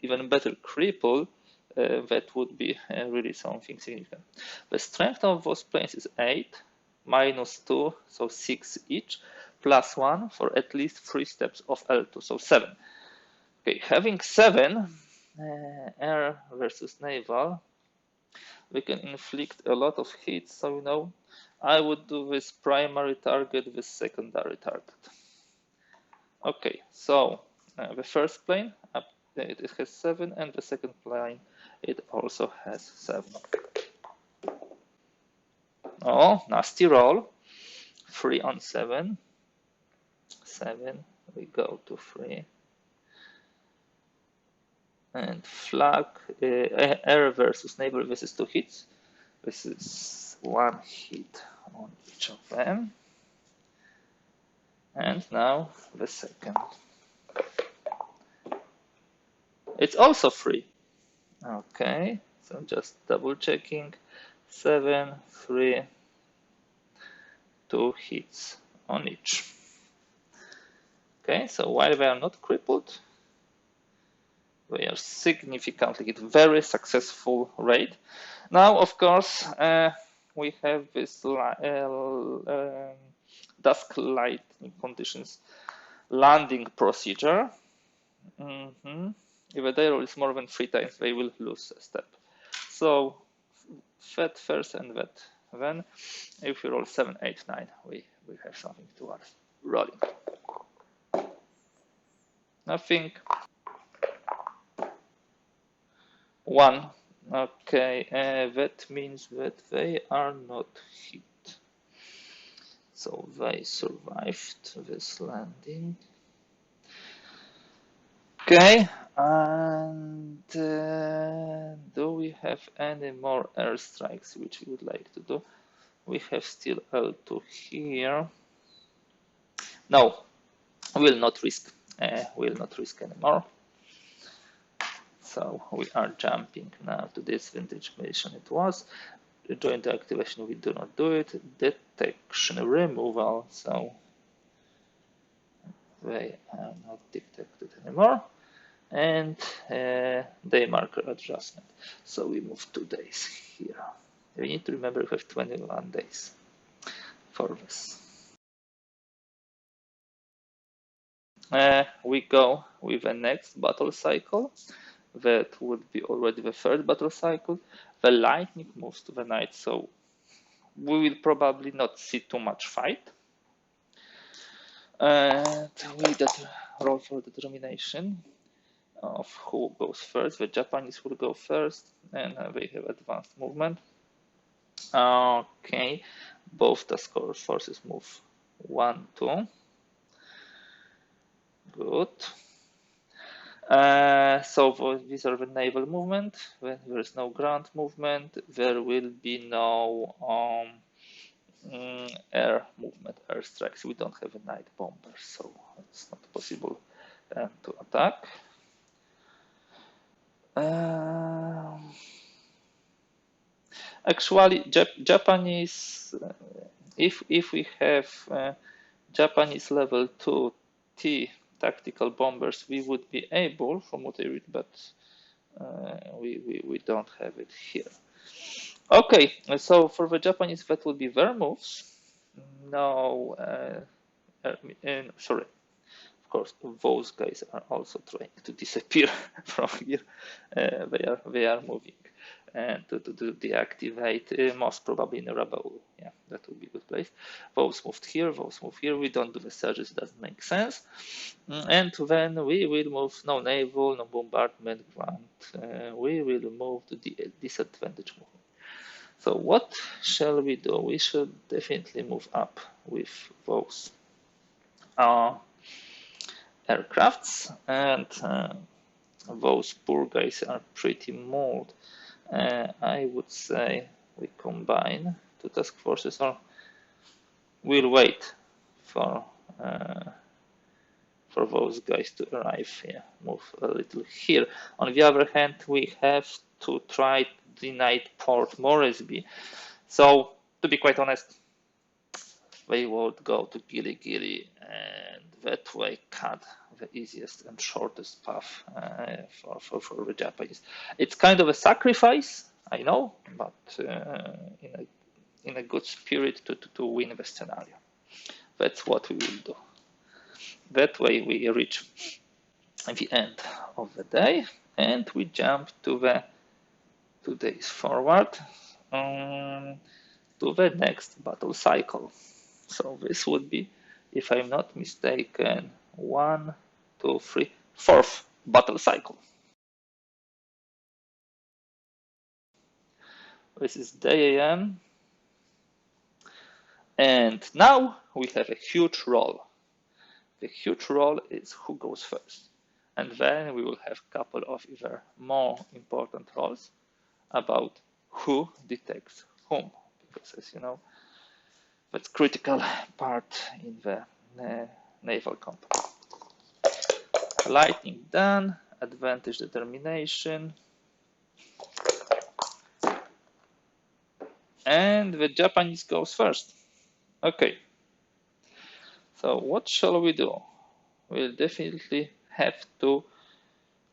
even better, cripple, that would be really something significant. The strength of those planes is 8, minus 2, so 6 each, plus 1 for at least 3 steps of L2, so 7. Okay, having 7, air versus naval, we can inflict a lot of hits. So, you know, I would do this primary target with secondary target. Okay, so the first plane, it has 7, and the second plane, it also has 7. Oh, nasty roll. 3 on 7. 7. We go to 3. And flag. Air versus naval versus 2 hits. This is 1 hit on each of them. And now the second. It's also 3. Okay, so just double checking. 7, 3, 2 hits on each. Okay, so while they are not crippled, they are significantly get very successful raid. Now, of course, we have this dusk lightning conditions landing procedure. If they roll is more than 3 times, they will lose a step. So that first and that then. If we roll 7, 8, 9, we have something to add. Rolling. Nothing. 1. Okay, that means that they are not hit. So they survived this landing. Okay, and do we have any more airstrikes which we would like to do? We have still L2 here. No, we'll not risk. We'll not risk anymore. So we are jumping now to this vintage mission. It was joint activation. We do not do it. Detection removal. So they are not detected anymore. And day marker adjustment. So we move 2 days here. We need to remember we have 21 days for this. We go with the next battle cycle. That would be already the third battle cycle. The lightning moves to the night, so we will probably not see too much fight. And we roll for determination of who goes first. The Japanese will go first, and they have advanced movement. Okay, both task forces move 1, 2. Good. So these are the naval movement. When there is no ground movement, there will be no air movement, airstrikes. We don't have a night bomber, so it's not possible to attack. Actually, Japanese, if we have Japanese level 2 T tactical bombers, we would be able, from what I read, but we don't have it here. Okay, so for the Japanese, that would be their moves. No, sorry. Of course, those guys are also trying to disappear from here. They are moving and to deactivate, most probably in a Rebel. Yeah, that would be a good place. Those moved here, those move here. We don't do the surges, it doesn't make sense. And then we will move no naval, no bombardment, ground. We will move to the disadvantage movement. So what shall we do? We should definitely move up with those aircrafts, and those poor guys are pretty mauled. I would say we combine 2 task forces, or we'll wait for those guys to arrive here. Move a little here. On the other hand, we have to try the night Port Moresby. So, to be quite honest, they would go to Gili Gili and that way cut the easiest and shortest path for the Japanese. It's kind of a sacrifice, I know, but in a good spirit to win the scenario. That's what we will do. That way we reach the end of the day and we jump to the 2 days forward to the next battle cycle. So this would be, if I'm not mistaken, 1, 2, 3, 4th battle cycle. This is day AM. And now we have a huge role. The huge role is who goes first. And then we will have a couple of either more important roles about who detects whom. Because as you know, that's critical part in the naval combat. Lightning done, advantage determination. And the Japanese goes first. Okay. So what shall we do? We'll definitely have to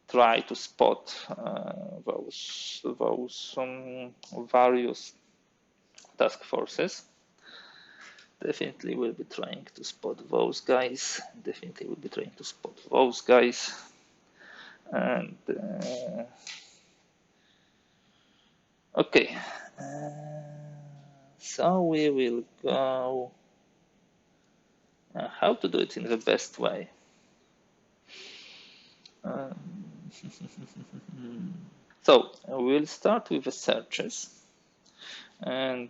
try to spot those various task forces. Definitely we'll be trying to spot those guys. Definitely we'll be trying to spot those guys. And okay. So we will go. How to do it in the best way? So we'll start with the searches. And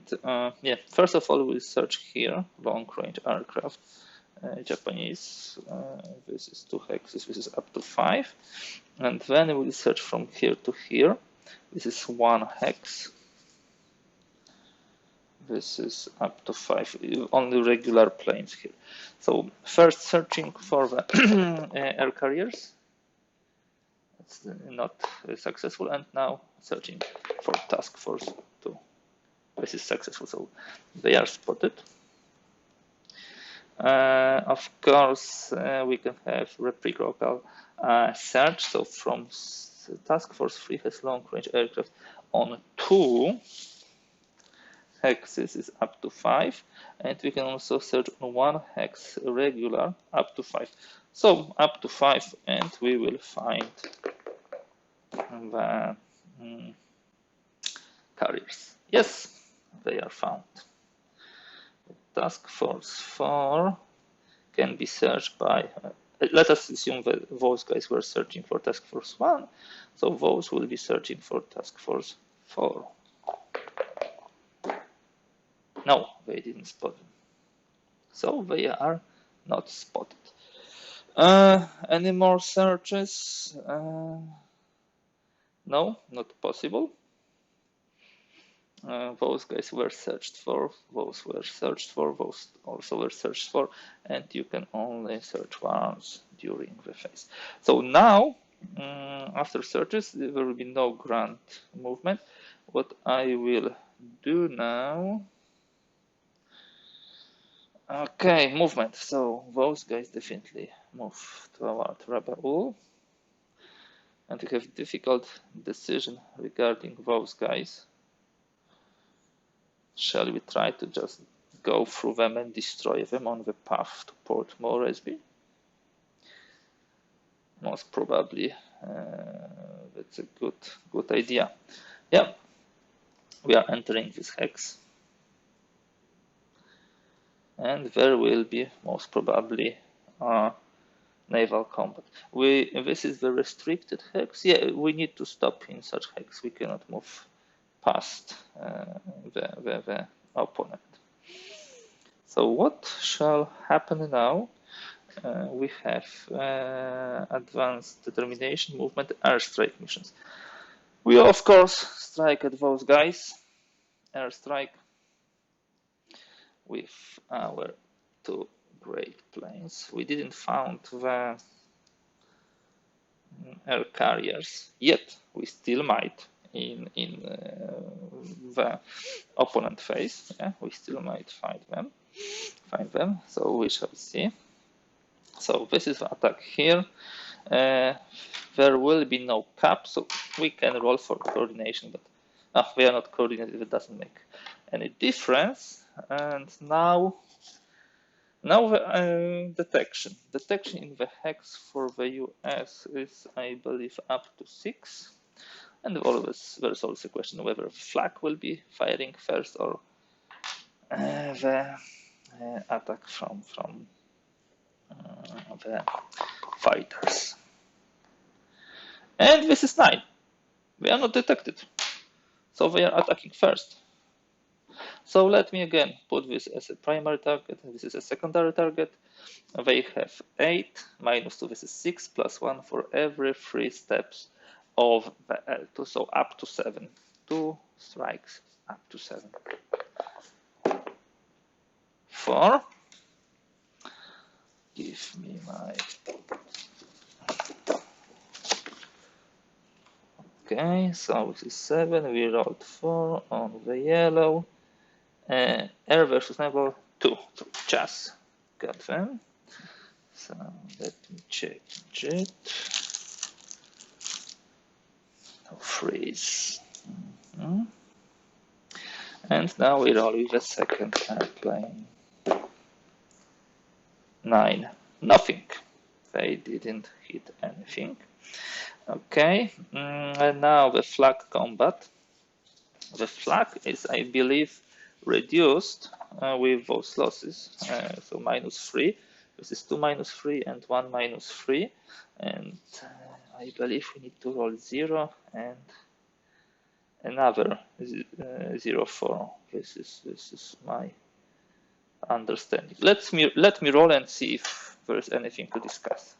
yeah, first of all, we'll search here, long-range aircraft, Japanese. This is 2 hexes, this is up to 5. And then we'll search from here to here. This is 1 hex. This is up to 5, only regular planes here. So first searching for the air carriers. It's not successful, and now searching for task force 2. This is successful, so they are spotted. Of course, we can have reciprocal search. So from task force 3 has long-range aircraft on 2 hexes is up to 5, and we can also search on 1 hex regular up to 5. So up to 5, and we will find the carriers. Yes, they are found. Task force 4 can be searched by, let us assume that those guys were searching for task force 1, so those will be searching for task force 4. No, they didn't spot them. So they are not spotted. Any more searches? No, not possible. Those guys were searched for, those were searched for, those also were searched for, and you can only search once during the phase. So now, after searches, there will be no ground movement. What I will do now, okay, movement. So those guys definitely move toward Rabaul, and we have difficult decision regarding those guys. Shall we try to just go through them and destroy them on the path to Port Moresby? Most probably that's a good idea. Yeah, we are entering this hex, and there will be most probably naval combat. This is the restricted hex. Yeah, we need to stop in such hex. We cannot move past the opponent. So what shall happen now? We have advanced determination, movement, airstrike missions. We of course strike at those guys, airstrike with our 2 great planes. We didn't find the air carriers yet. We still might in the opponent phase. Yeah, we still might find them. So we shall see. So this is the attack here. There will be no cap, so we can roll for coordination, but we are not coordinated. It doesn't make any difference. And now detection. Detection in the hex for the US is, I believe, up to 6. And there's always a question whether flak will be firing first or the attack from the fighters. And this is 9. They are not detected, so they are attacking first. So let me again put this as a primary target, and this is a secondary target. They have 8 minus 2, this is 6 plus 1 for every 3 steps of the L2, so up to 7. 2 strikes up to 7. 4. Give me my. Okay, so this is 7. We rolled 4 on the yellow. Air versus naval 2. So just got them. So let me change it. Freeze. And now we roll with the second airplane. 9. Nothing. They didn't hit anything. Okay, and now the flag combat. The flag is, I believe, reduced with those losses. So -3. This is 2 -3 and 1 -3. And I believe we need to roll 0 and another 0 4. This is my understanding. Let me roll and see if there's anything to discuss.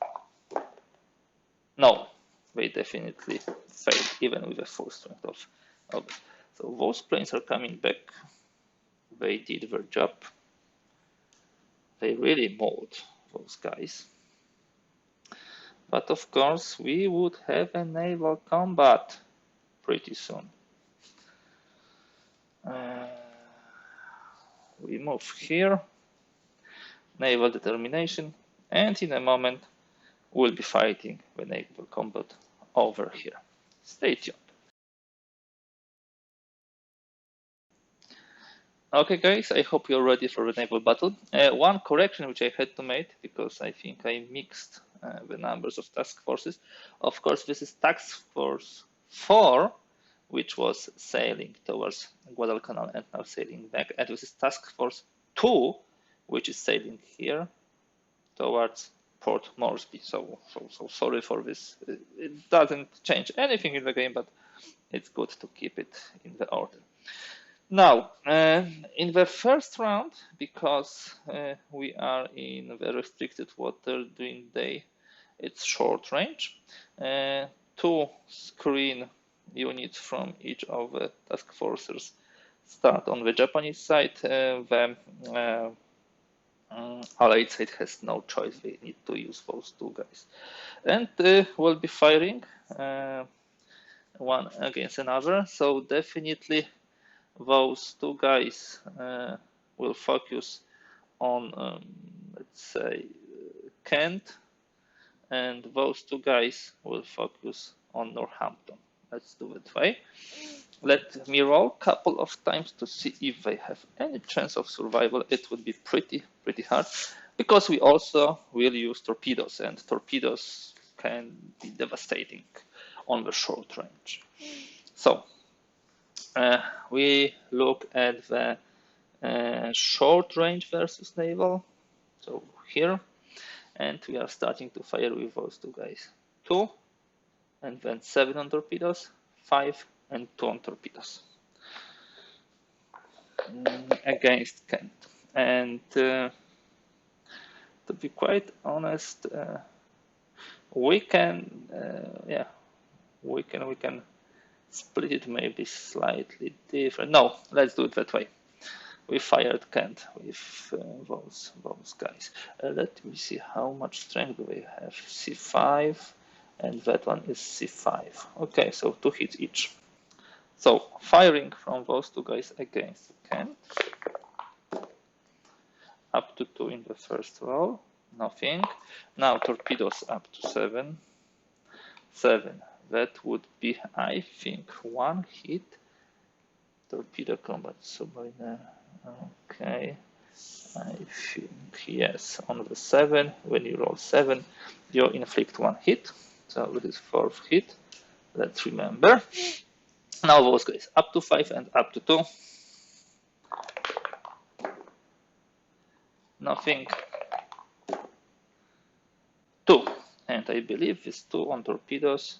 No, they definitely failed, even with a full strength of it. So those planes are coming back. They did their job. They really mauled those guys. But of course, we would have a naval combat pretty soon. We move here, naval determination, and in a moment we'll be fighting the naval combat over here. Stay tuned. Okay guys, I hope you're ready for the naval battle. One correction which I had to make, because I think I mixed the numbers of task forces. Of course, this is task force 4, which was sailing towards Guadalcanal and now sailing back. And this is task force 2, which is sailing here towards Port Moresby. So sorry for this. It doesn't change anything in the game, but it's good to keep it in the order. Now, in the first round, because we are in the restricted water during day, it's short range. 2 screen units from each of the task forces start on the Japanese side. The Allied side has no choice. They need to use those 2 guys. And we'll be firing one against another. So definitely those 2 guys will focus on, let's say, Kent, and those 2 guys will focus on Northampton. Let's do it that way. Let me roll a couple of times to see if they have any chance of survival. It would be pretty hard, because we also will use torpedoes, and torpedoes can be devastating on the short range. So we look at the short range versus naval, so here, and we are starting to fire with those 2 guys. 2, and then 7 on torpedoes, 5 and 2 on torpedoes against Kent. And to be quite honest, we can split it maybe slightly different. No, let's do it that way. We fired Kent with those guys. Let me see how much strength do they have. C5, and that one is C5. Okay, so 2 hits each. So firing from those 2 guys against Kent. Up to 2 in the first roll, nothing. Now torpedoes up to 7. 7. That would be, I think, 1 hit. Torpedo combat submarine. Okay, I think yes. On the 7, when you roll 7, you inflict 1 hit. So it is 4th hit. Let's remember. Now those guys up to 5 and up to 2. Nothing. 2, and I believe this 2 on torpedoes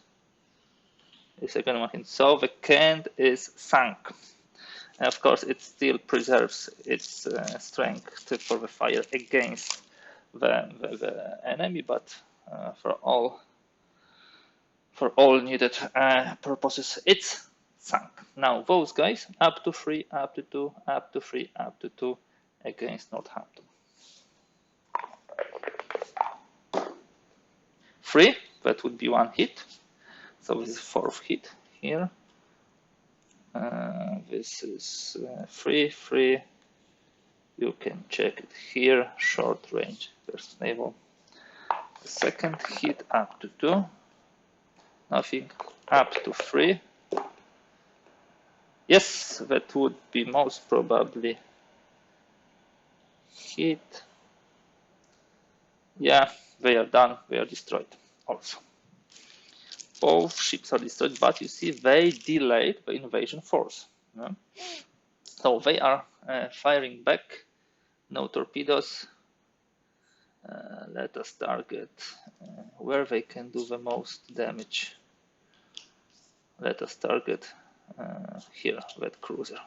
is again one hit. So the Kent is sunk. And of course, it still preserves its strength for the fire against the enemy, but for all needed purposes, it's sunk. Now those guys up to 3, up to 2, up to 3, up to 2 against Northampton. 3, that would be 1 hit. So this is 4th hit here. This is 3, 3. You can check it here. Short range versus naval. The 2nd hit up to 2. Nothing. Up to 3. Yes, that would be most probably hit. Yeah, they are done. They are destroyed also. Both ships are destroyed, but you see they delayed the invasion force. Yeah? So they are firing back. No torpedoes. Let us target where they can do the most damage. Let us target here, that cruiser,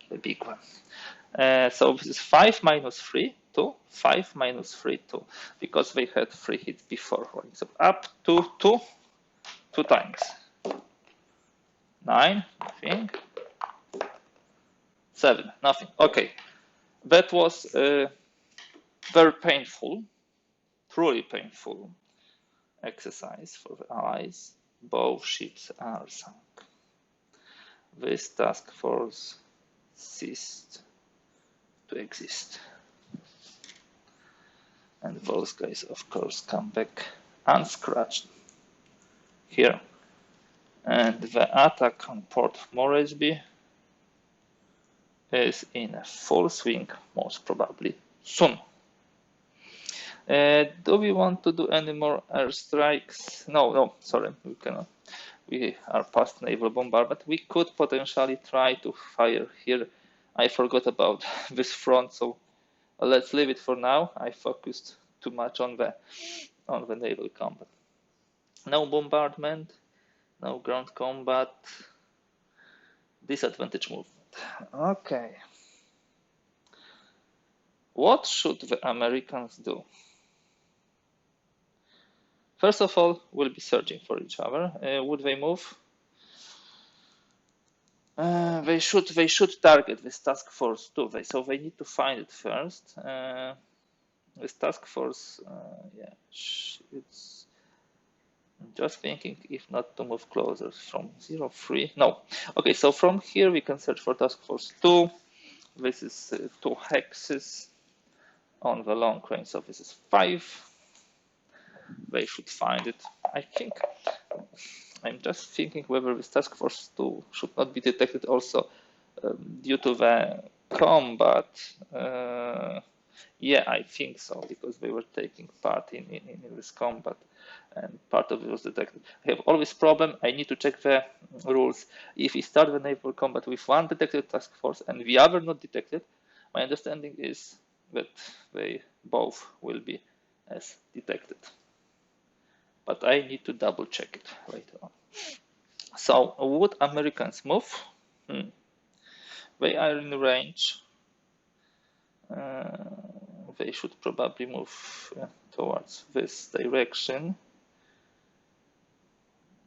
the big one. So this is 5 minus 3, 2, 5 minus 3, 2, because they had 3 hits before. So up to 2, 2 times. 9, nothing. 7, nothing. Okay, that was very painful, truly painful exercise for the Allies. Both ships are sunk. This task force ceased to exist. And those guys, of course, come back unscratched here. And the attack on Port Moresby is in full swing, most probably soon. Do we want to do any more airstrikes? No, sorry, we cannot. We are past naval bombardment. We could potentially try to fire here. I forgot about this front, so let's leave it for now. I focused too much on the naval combat. No bombardment, no ground combat, disadvantage movement. Okay. What should the Americans do? First of all, we'll be searching for each other. Would they move? They should target this task force too. So they need to find it first. This task force, yeah, it's just thinking if not to move closer from 0, 3. No. Okay, so from here we can search for task force 2. This is 2 hexes on the long range, so this is 5. They should find it. I think I'm just thinking whether this task force 2 should not be detected also due to the combat. Yeah, I think so, because they were taking part in this combat and part of it was detected. I have always problem. I need to check the rules. If we start the naval combat with 1 detected task force and the other not detected, my understanding is that they both will be as detected. But I need to double check it later on. So would Americans move? They are in range. They should probably move towards this direction.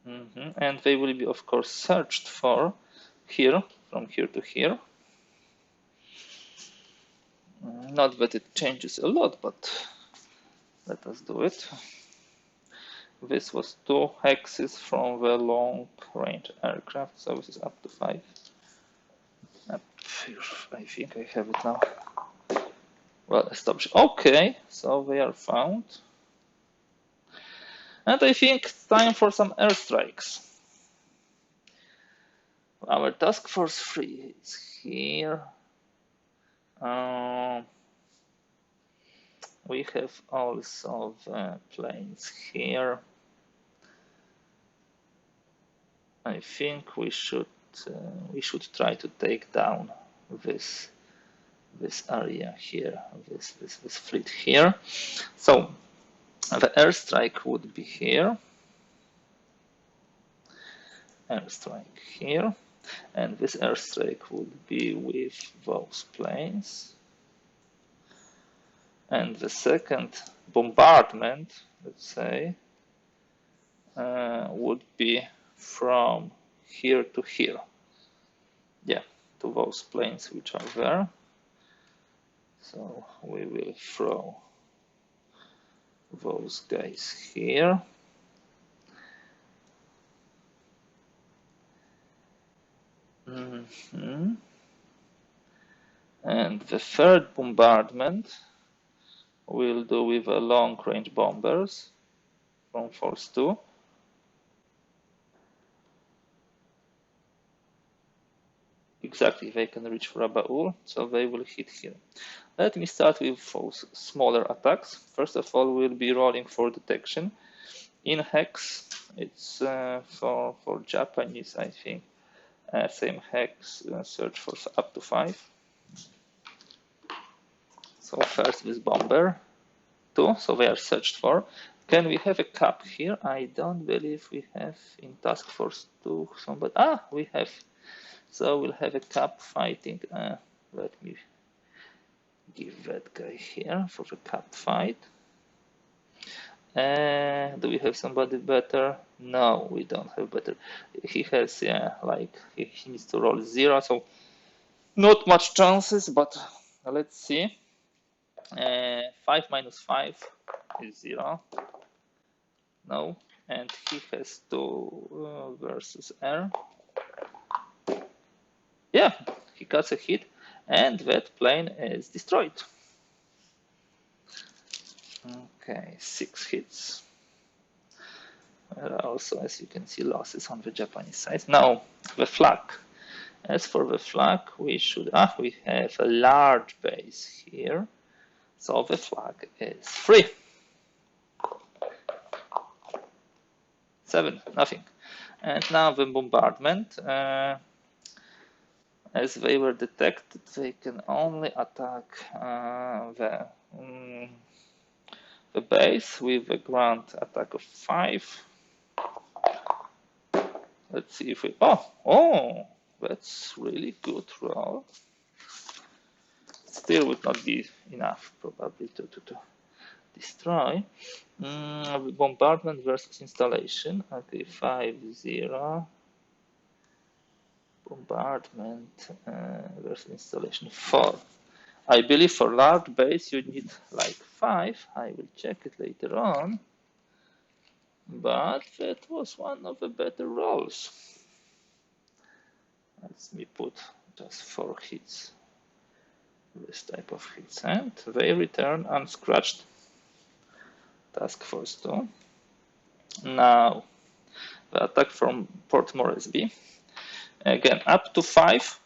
And they will be, of course, searched for here, from here to here. Not that it changes a lot, but let us do it. This was 2 hexes from the long-range aircraft, so this is up to 5. Up here, I think I have it now. Well established. Okay, so they are found. And I think it's time for some airstrikes. Our task force 3 is here. We have also planes here. I think we should try to take down this area here, this fleet here. So the airstrike would be here. Airstrike here. And this airstrike would be with those planes. And the second bombardment, let's say, would be from here to here. Yeah, to those planes which are there. So we will throw those guys here. And the third bombardment we'll do with a long-range bombers from Force 2. Exactly, they can reach Rabaul, so they will hit here. Let me start with those smaller attacks. First of all, we'll be rolling for detection. In hex, it's for Japanese, I think. Same hex, search for up to 5. So first this bomber, 2, so they are searched for. Can we have a cap here? I don't believe we have in task force 2 somebody. We have. So we'll have a cap fighting. Let me give that guy here for the cap fight. Do we have somebody better? No, we don't have better. He has, like he needs to roll 0, so not much chances, but let's see. 5 minus 5 is 0. No, and he has 2 versus air. Yeah, he gets a hit, and that plane is destroyed. Okay, 6 hits. Also, as you can see, losses on the Japanese side. Now, the flag. As for the flag, we should. We have a large base here, so the flag is 3. 7, nothing. And now the bombardment. As they were detected, they can only attack the base with a ground attack of 5. Let's see if we. Oh, that's really good roll. Still would not be enough, probably, to destroy. Bombardment versus installation. Okay, 5-0. Bombardment versus installation 4. I believe for large base you need like 5. I will check it later on. But that was one of the better rolls. Let me put just 4 hits. This type of hits. And they return unscratched. Task Force 2. Now, the attack from Port Moresby. Again, up to 5,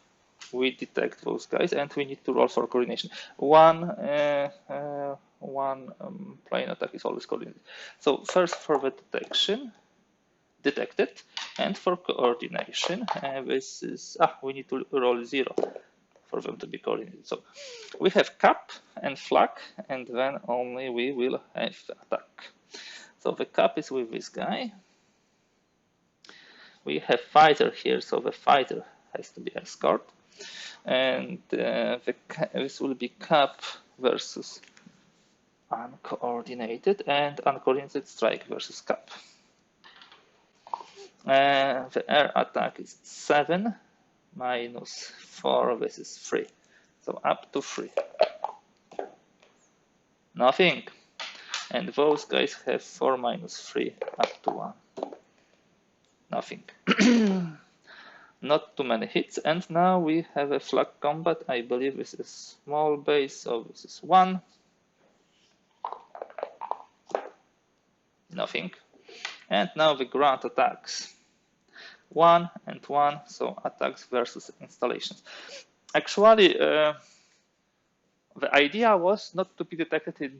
we detect those guys, and we need to roll for coordination. One plane attack is always coordinated. So first for the detection, detected, and for coordination, this is we need to roll 0 for them to be coordinated. So we have cap and flag, and then only we will have attack. So the cap is with this guy. We have fighter here, so the fighter has to be escort. And this will be cap versus uncoordinated, and uncoordinated strike versus cap. The air attack is 7 minus 4, this is 3. So up to 3. Nothing. And those guys have 4 minus 3 up to 1. Nothing. Not too many hits, and now we have a flag combat. I believe this is small base, so this is 1. Nothing. And now the ground attacks. 1 and 1, so attacks versus installations. Actually, the idea was not to be detected to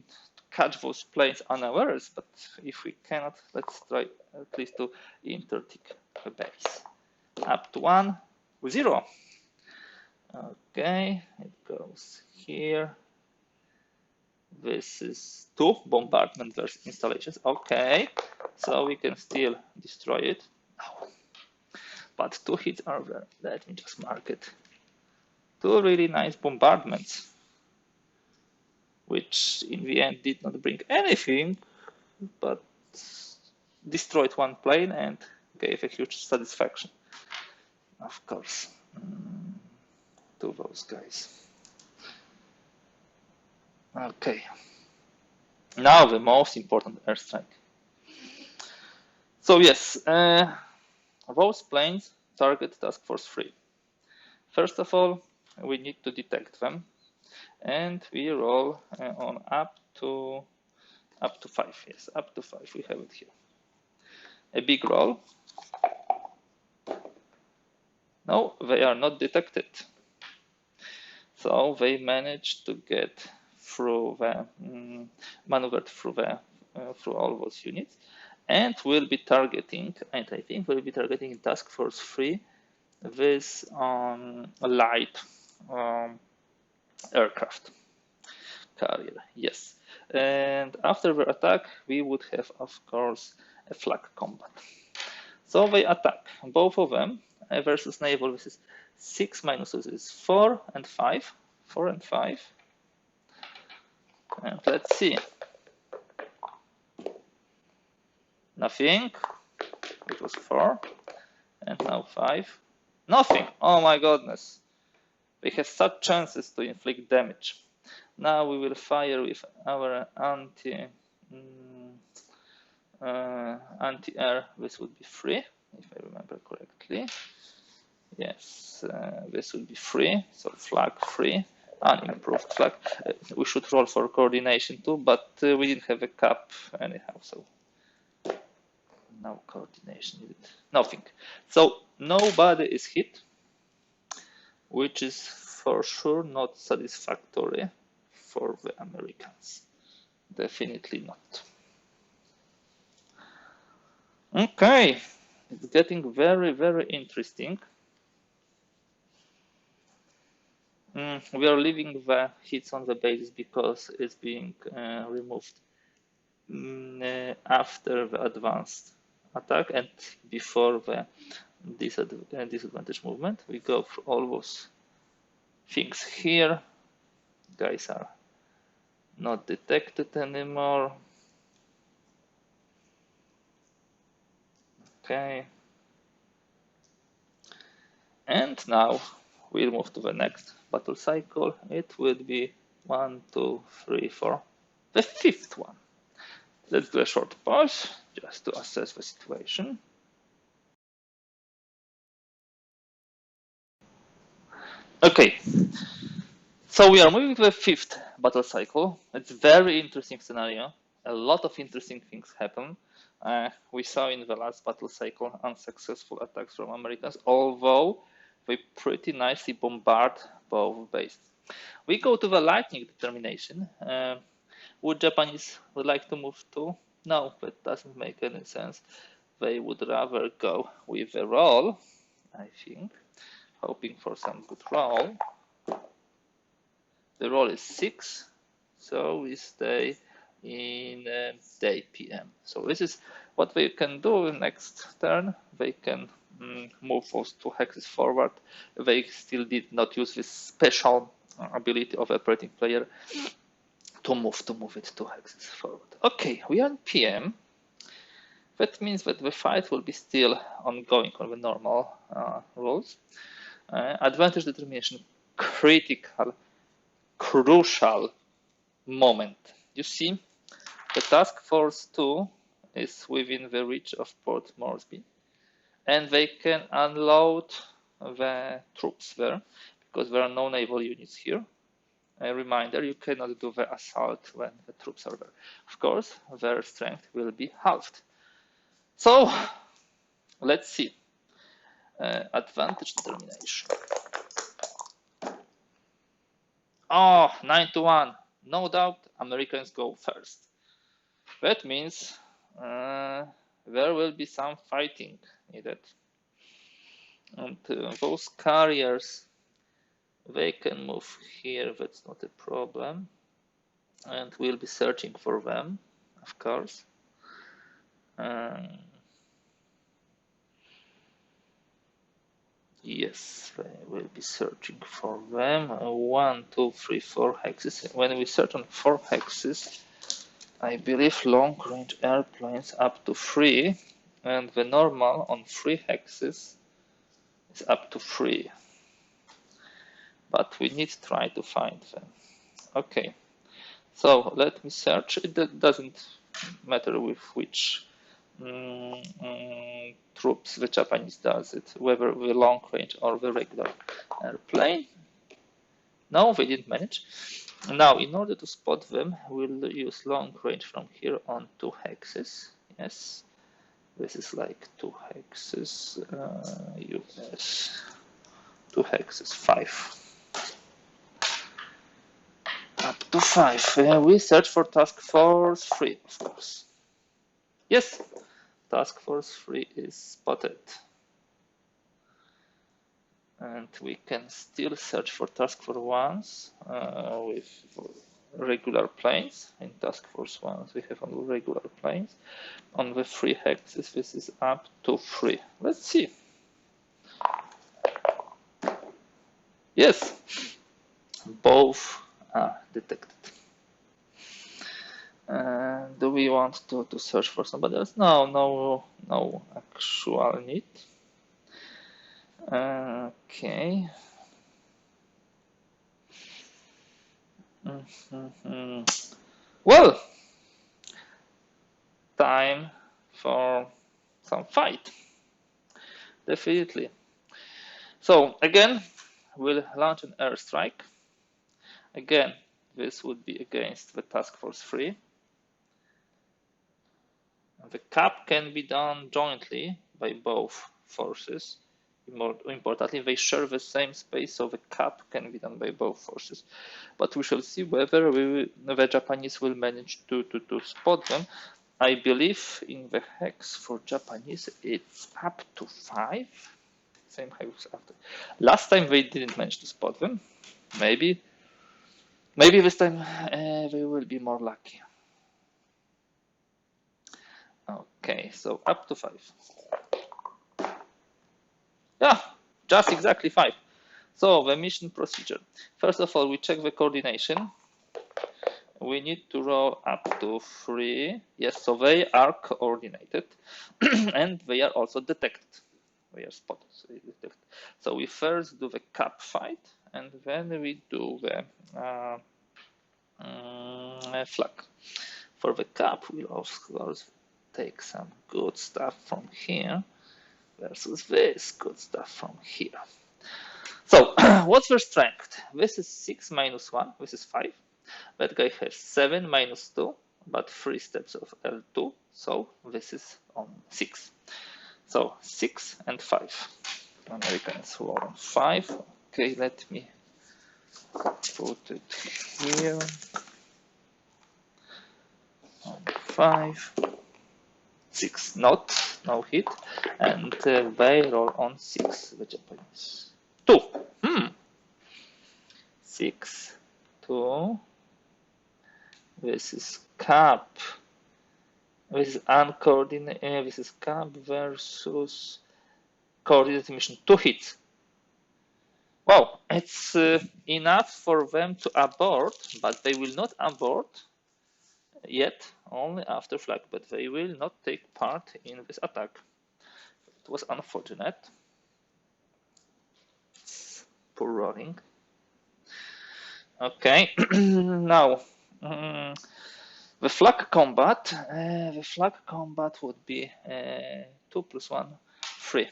catch those planes unawares, but if we cannot, let's try at least to interdict the base. Up to 1 with 0. Okay, it goes here. This is 2 bombardment versus installations. Okay, so we can still destroy it. but 2 hits are there. Let me just mark it. 2 really nice bombardments, which in the end did not bring anything, but destroyed 1 plane and gave a huge satisfaction. Of course, to those guys. Okay, now the most important airstrike. So yes, those planes target Task Force 3. First of all, we need to detect them, and we roll on up to 5. Yes, up to 5. We have it here. A big roll. No, they are not detected. So they managed to get through the maneuvered through all those units, and will be targeting. And I think we'll be targeting Task Force 3 this light aircraft carrier. Yes, and after the attack, we would have, of course, a flag combat. So they attack both of them versus naval. This is 6 minus 2. This is 4 and 5. 4 and 5. And let's see. Nothing. It was 4. And now 5. Nothing. Oh my goodness. They have such chances to inflict damage. Now we will fire with our anti-air. This would be 3, if I remember correctly. Yes, this will be 3. So flag 3. Unimproved flag. We should roll for coordination too, but we didn't have a cap anyhow, so no coordination needed. Nothing. So nobody is hit, which is for sure not satisfactory for the Americans. Definitely not. Okay, it's getting very, very interesting. We are leaving the hits on the bases because it's being removed after the advanced attack and before the disadvantage movement. We go through all those things here. Guys are not detected anymore. Okay. And now we'll move to the next battle cycle. It will be 1, 2, 3, 4. The 5th one. Let's do a short pause just to assess the situation. Okay, so we are moving to the 5th battle cycle. It's a very interesting scenario. A lot of interesting things happen. We saw in the last battle cycle unsuccessful attacks from Americans, although they pretty nicely bombard both bases. We go to the lightning determination. Would Japanese would like to move to? No, that doesn't make any sense. They would rather go with a roll, I think, hoping for some good roll. The roll is 6, so we stay in day PM. So this is what they can do next turn. They can move those 2 hexes forward. They still did not use this special ability of operating player to move it 2 hexes forward. Okay, we are in PM. That means that the fight will be still ongoing on the normal rules. Advantage determination, critical, crucial moment. You see, the Task Force 2 is within the reach of Port Moresby, and they can unload the troops there because there are no naval units here. A reminder, you cannot do the assault when the troops are there. Of course, their strength will be halved. So, let's see. Advantage determination. Oh, 9-1. No doubt, Americans go first. That means there will be some fighting needed. And those carriers, they can move here, that's not a problem. And we'll be searching for them, of course. Yes, we will be searching for them. 1, 2, 3, 4 hexes. When we search on 4 hexes, I believe long-range airplanes up to 3, and the normal on 3 hexes is up to 3. But we need to try to find them. Okay, so let me search. It doesn't matter with which troops the Japanese does it, whether the long range or the regular airplane. No, they didn't manage. Now, in order to spot them, we'll use long range from here on 2 hexes. Yes, this is like 2 hexes. Yes, 2 hexes, 5. Up to 5. We search for Task Force 3, of course. Yes, Task Force 3 is spotted. And we can still search for Task Force 1s with regular planes. In Task Force 1s, we have only regular planes. On the 3 hexes, this is up to 3. Let's see. Yes, both are detected. Do we want to search for somebody else? No actual need. Okay. Well, time for some fight. Definitely. So again, we'll launch an airstrike. Again, this would be against the Task Force 3. The cap can be done jointly by both forces. More importantly, they share the same space, so the cap can be done by both forces. But we shall see whether the Japanese will manage to spot them. I believe in the hex for Japanese, it's up to 5. Same hex after. Last time they didn't manage to spot them. Maybe this time they will be more lucky. Okay, so up to 5. Yeah, just exactly 5. So the mission procedure. First of all, we check the coordination. We need to roll up to 3. Yes, so they are coordinated and they are also detected. They are spotted. So we first do the cap fight and then we do the flag. For the cap, we'll of course take some good stuff from here versus this good stuff from here. So what's their strength? This is 6 minus 1, this is 5. That guy has 7 minus 2, but 3 steps of L2, so this is on 6. So 6 and 5. Americans roll on 5. Okay, let me put it here. On 5. 6, no hit. And they roll on 6, the Japanese. 2. 6, 2. This is cap. This is uncoordinated. This is cap versus coordinated mission. 2 hits. Wow, it's enough for them to abort, but they will not abort yet, only after flag. But they will not take part in this attack. It was unfortunate. Poor rolling. Okay, now. The flag combat would be 2 plus 1, 3,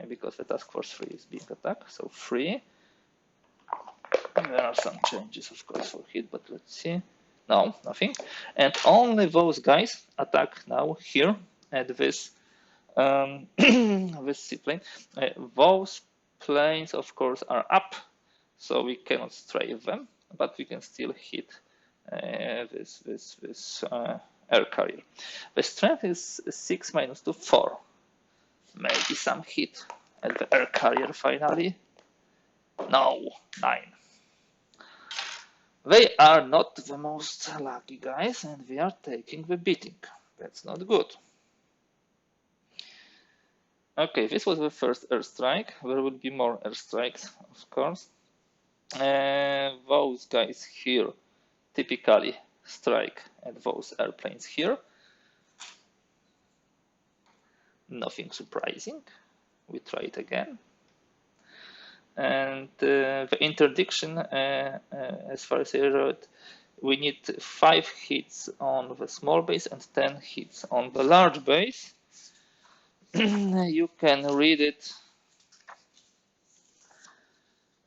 because the task force 3 is being attacked. So 3. There are some changes, of course, for hit, but let's see. No, nothing. And only those guys attack now here at this this seaplane. Those planes, of course, are up, so we cannot strafe them, but we can still hit this air carrier. The strength is 6 minus 2, 4. Maybe some hit at the air carrier finally. No, 9. They are not the most lucky guys, and we are taking the beating. That's not good. Okay, this was the first airstrike. There will be more airstrikes, of course. Those guys here typically strike at those airplanes here. Nothing surprising. We try it again. And the interdiction, as far as I read, we need 5 hits on the small base and 10 hits on the large base. You can read it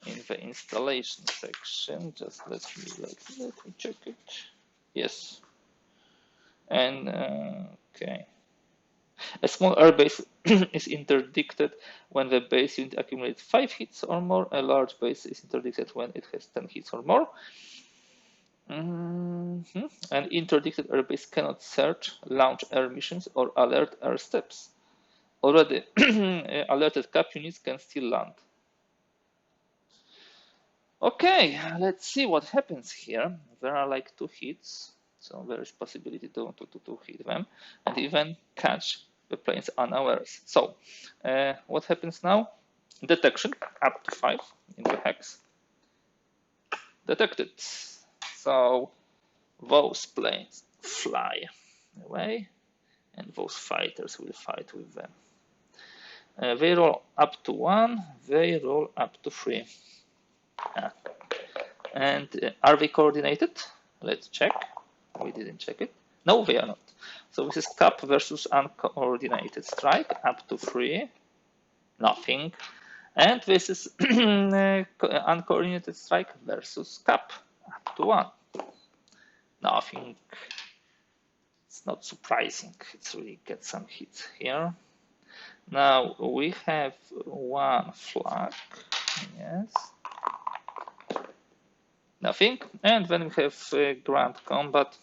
in the installation section. Just let me check it. Yes. And okay. A small airbase is interdicted when the base unit accumulates 5 hits or more. A large base is interdicted when it has 10 hits or more. An interdicted airbase cannot search, launch air missions, or alert air steps. Already alerted cap units can still land. Okay, let's see what happens here. There are like 2 hits, so there is possibility to hit them and even catch the planes unawares. So what happens now? Detection up to 5 in the hex. Detected. So those planes fly away and those fighters will fight with them. They roll up to 1, they roll up to 3. And are they coordinated? Let's check. We didn't check it. No, they are not. So this is cap versus uncoordinated strike, up to 3, nothing. And this is uncoordinated strike versus cap, up to 1, nothing. It's not surprising. It's really get some hits here. Now we have 1 flag, yes. Nothing. And then we have ground combat.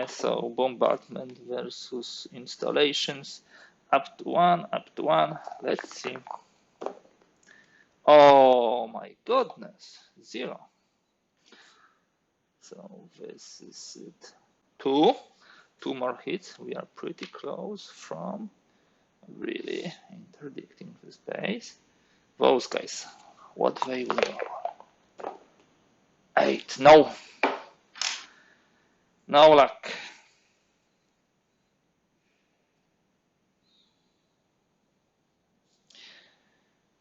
So bombardment versus installations, up to 1, up to 1. Let's see. Oh my goodness, 0. So this is it. 2 more hits. We are pretty close from really interdicting this base. Those guys, what they will do? 8. No. No luck.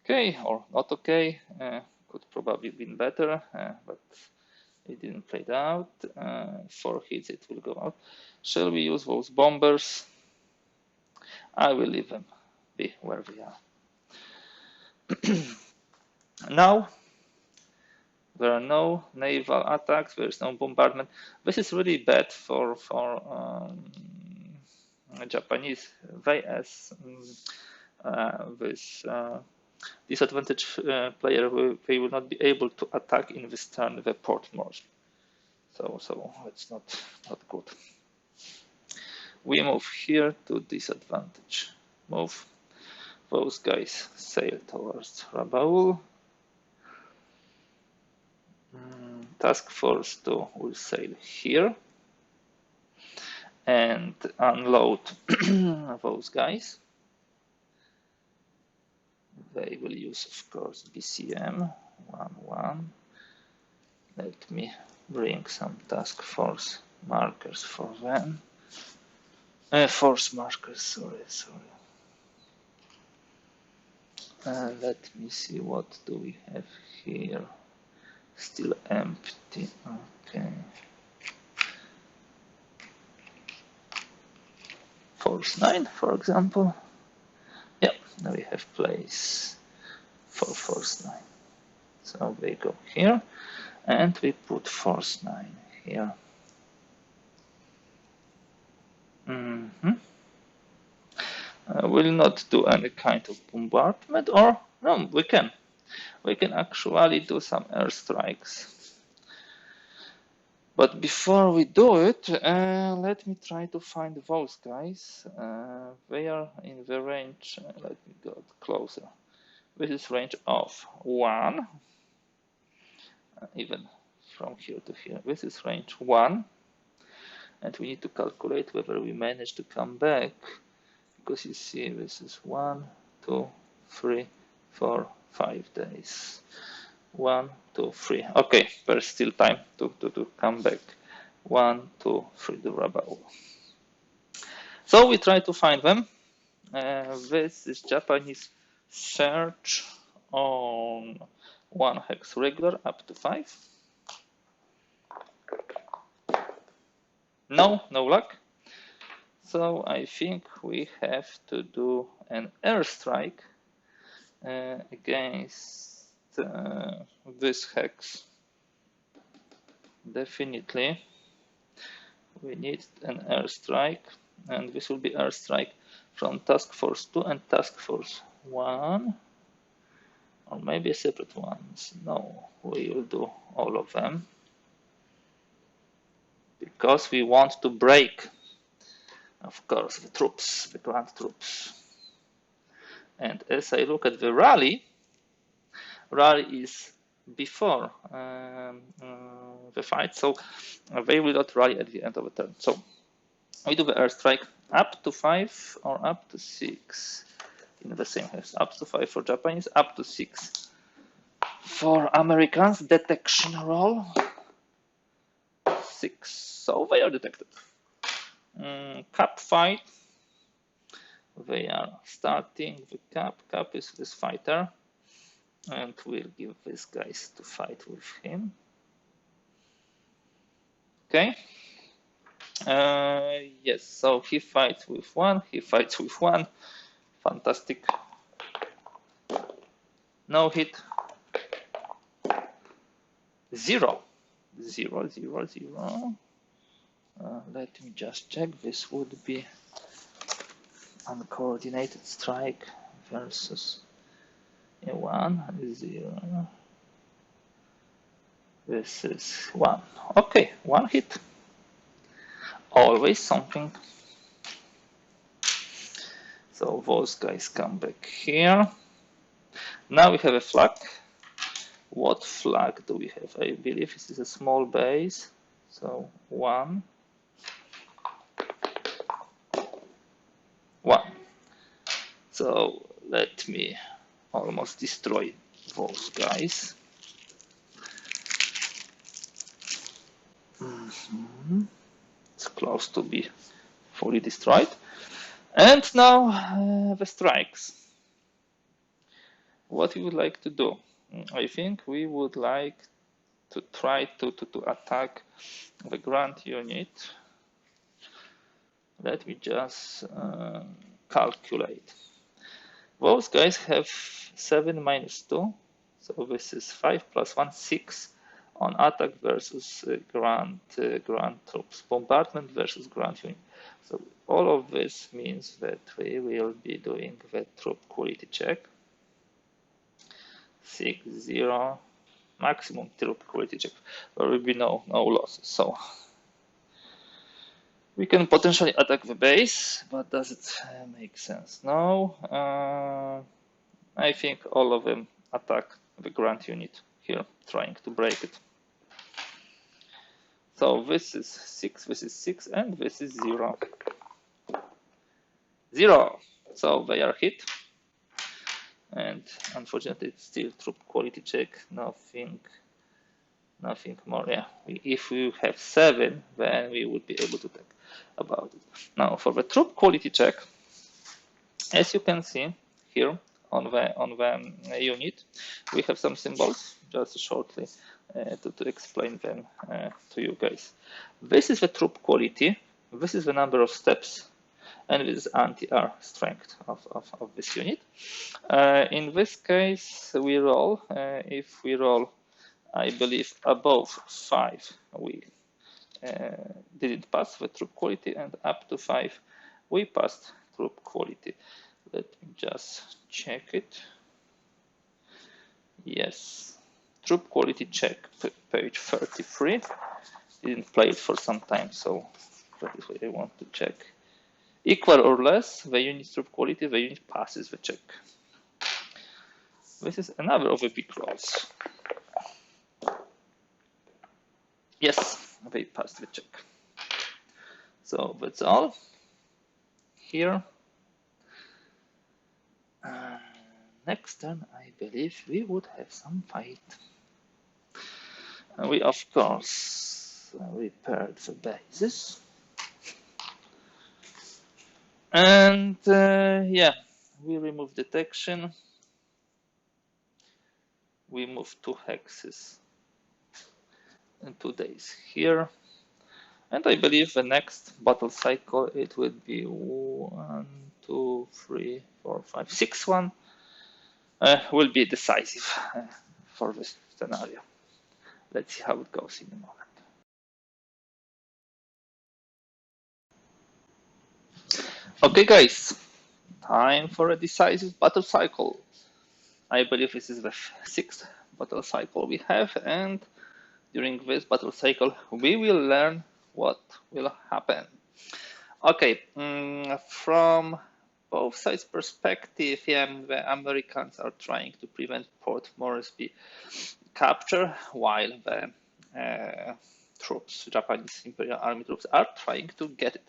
Okay, or not okay. Could probably been better, but it didn't play out. 4 hits, it will go out. Shall we use those bombers? I will leave them be where we are. Now, there are no naval attacks, there is no bombardment. This is really bad for Japanese. They as this disadvantaged player, they will not be able to attack in this turn the port more. So it's not good. We move here to disadvantage. Move. Those guys sail towards Rabaul. Task Force 2 will sail here and unload those guys. They will use, of course, BCM 1-1. Let me bring some task force markers for them. Force markers, sorry. Let me see, what do we have here? Still empty, okay. Force 9, for example. Yeah, now we have place for Force 9. So they go here, and we put Force 9 here. We'll not do any kind of bombardment, or no, we can. We can actually do some airstrikes. But before we do it, let me try to find those guys. They are in the range, let me go closer. This is range of 1, even from here to here. This is range 1, and we need to calculate whether we manage to come back, because you see this is 1, 2, 3, 4, 5 days. 1, 2, 3. Okay, there's still time to come back. 1, 2, 3 durable. So we try to find them. This is Japanese search on 1 hex regular up to 5. No luck. So I think we have to do an airstrike against this hex. Definitely we need an airstrike, and this will be airstrike from task force 2 and task force 1, or maybe separate ones. No, we will do all of them because we want to break, of course, the troops, the ground troops. And as I look at the rally is before the fight, so they will not rally at the end of the turn. So we do the airstrike up to 5 or up to 6 in the same hex. Up to 5 for Japanese, up to 6 for Americans. Detection roll 6. So they are detected. Cap fight. They are starting the cap. Cap is this fighter, and we'll give these guys to fight with him. Okay. Yes, so he fights with 1, he fights with 1. Fantastic. No hit. 0. 0, 0, 0. Let me just check. This would be uncoordinated strike versus a 1, 0. This is 1. Okay, 1 hit. Always something. So those guys come back here. Now we have a flag. What flag do we have? I believe this is a small base. So 1. 1. So let me almost destroy those guys. It's close to be fully destroyed. And now the strikes. What we would like to do? I think we would like to try to attack the ground unit. Let me just calculate. Those guys have 7 minus 2, so this is 5 plus 1, 6 on attack versus ground troops, bombardment versus ground unit. So all of this means that we will be doing the troop quality check. 6, 0, maximum troop quality check. There will be no losses. So we can potentially attack the base, but does it make sense? No. I think all of them attack the ground unit here, trying to break it. So this is 6, this is 6, and this is 0. 0. So they are hit. And unfortunately, it's still troop quality check. Nothing more. Yeah, if we have 7, then we would be able to talk about it. Now, for the troop quality check, as you can see here on the unit, we have some symbols. Just shortly to explain them to you guys. This is the troop quality. This is the number of steps. And this is anti-air strength of this unit. In this case, we roll. If we roll, I believe, above 5, we didn't pass the troop quality, and up to 5, we passed troop quality. Let me just check it. Yes, troop quality check, page 33. Didn't play it for some time, so that is what I want to check. Equal or less, the unit troop quality, the unit passes the check. This is another of the big rolls. Yes, they passed the check. So that's all. Here. next turn, I believe we would have some fight. And we, of course, repaired the bases. And yeah, we remove detection. We move 2 hexes in 2 days here. And I believe the next battle cycle, it would be 1, 2, 3, 4, 5, 6 one, will be decisive for this scenario. Let's see how it goes in a moment. Okay, guys, time for a decisive battle cycle. I believe this is the 6th battle cycle we have, and during this battle cycle, we will learn what will happen. Okay, from both sides' perspective, yeah, the Americans are trying to prevent Port Moresby capture, while the troops, Japanese Imperial Army troops, are trying to get it.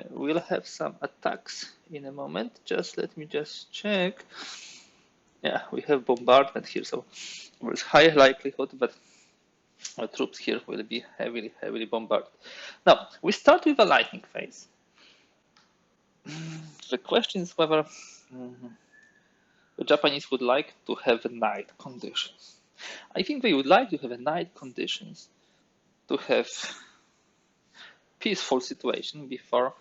We'll have some attacks in a moment. Let me check. Yeah, we have bombardment here, so there's high likelihood that the troops here will be heavily bombarded. Now, we start with a lightning phase. The question is whether the Japanese would like to have night conditions. I think they would like to have a night conditions to have peaceful situation before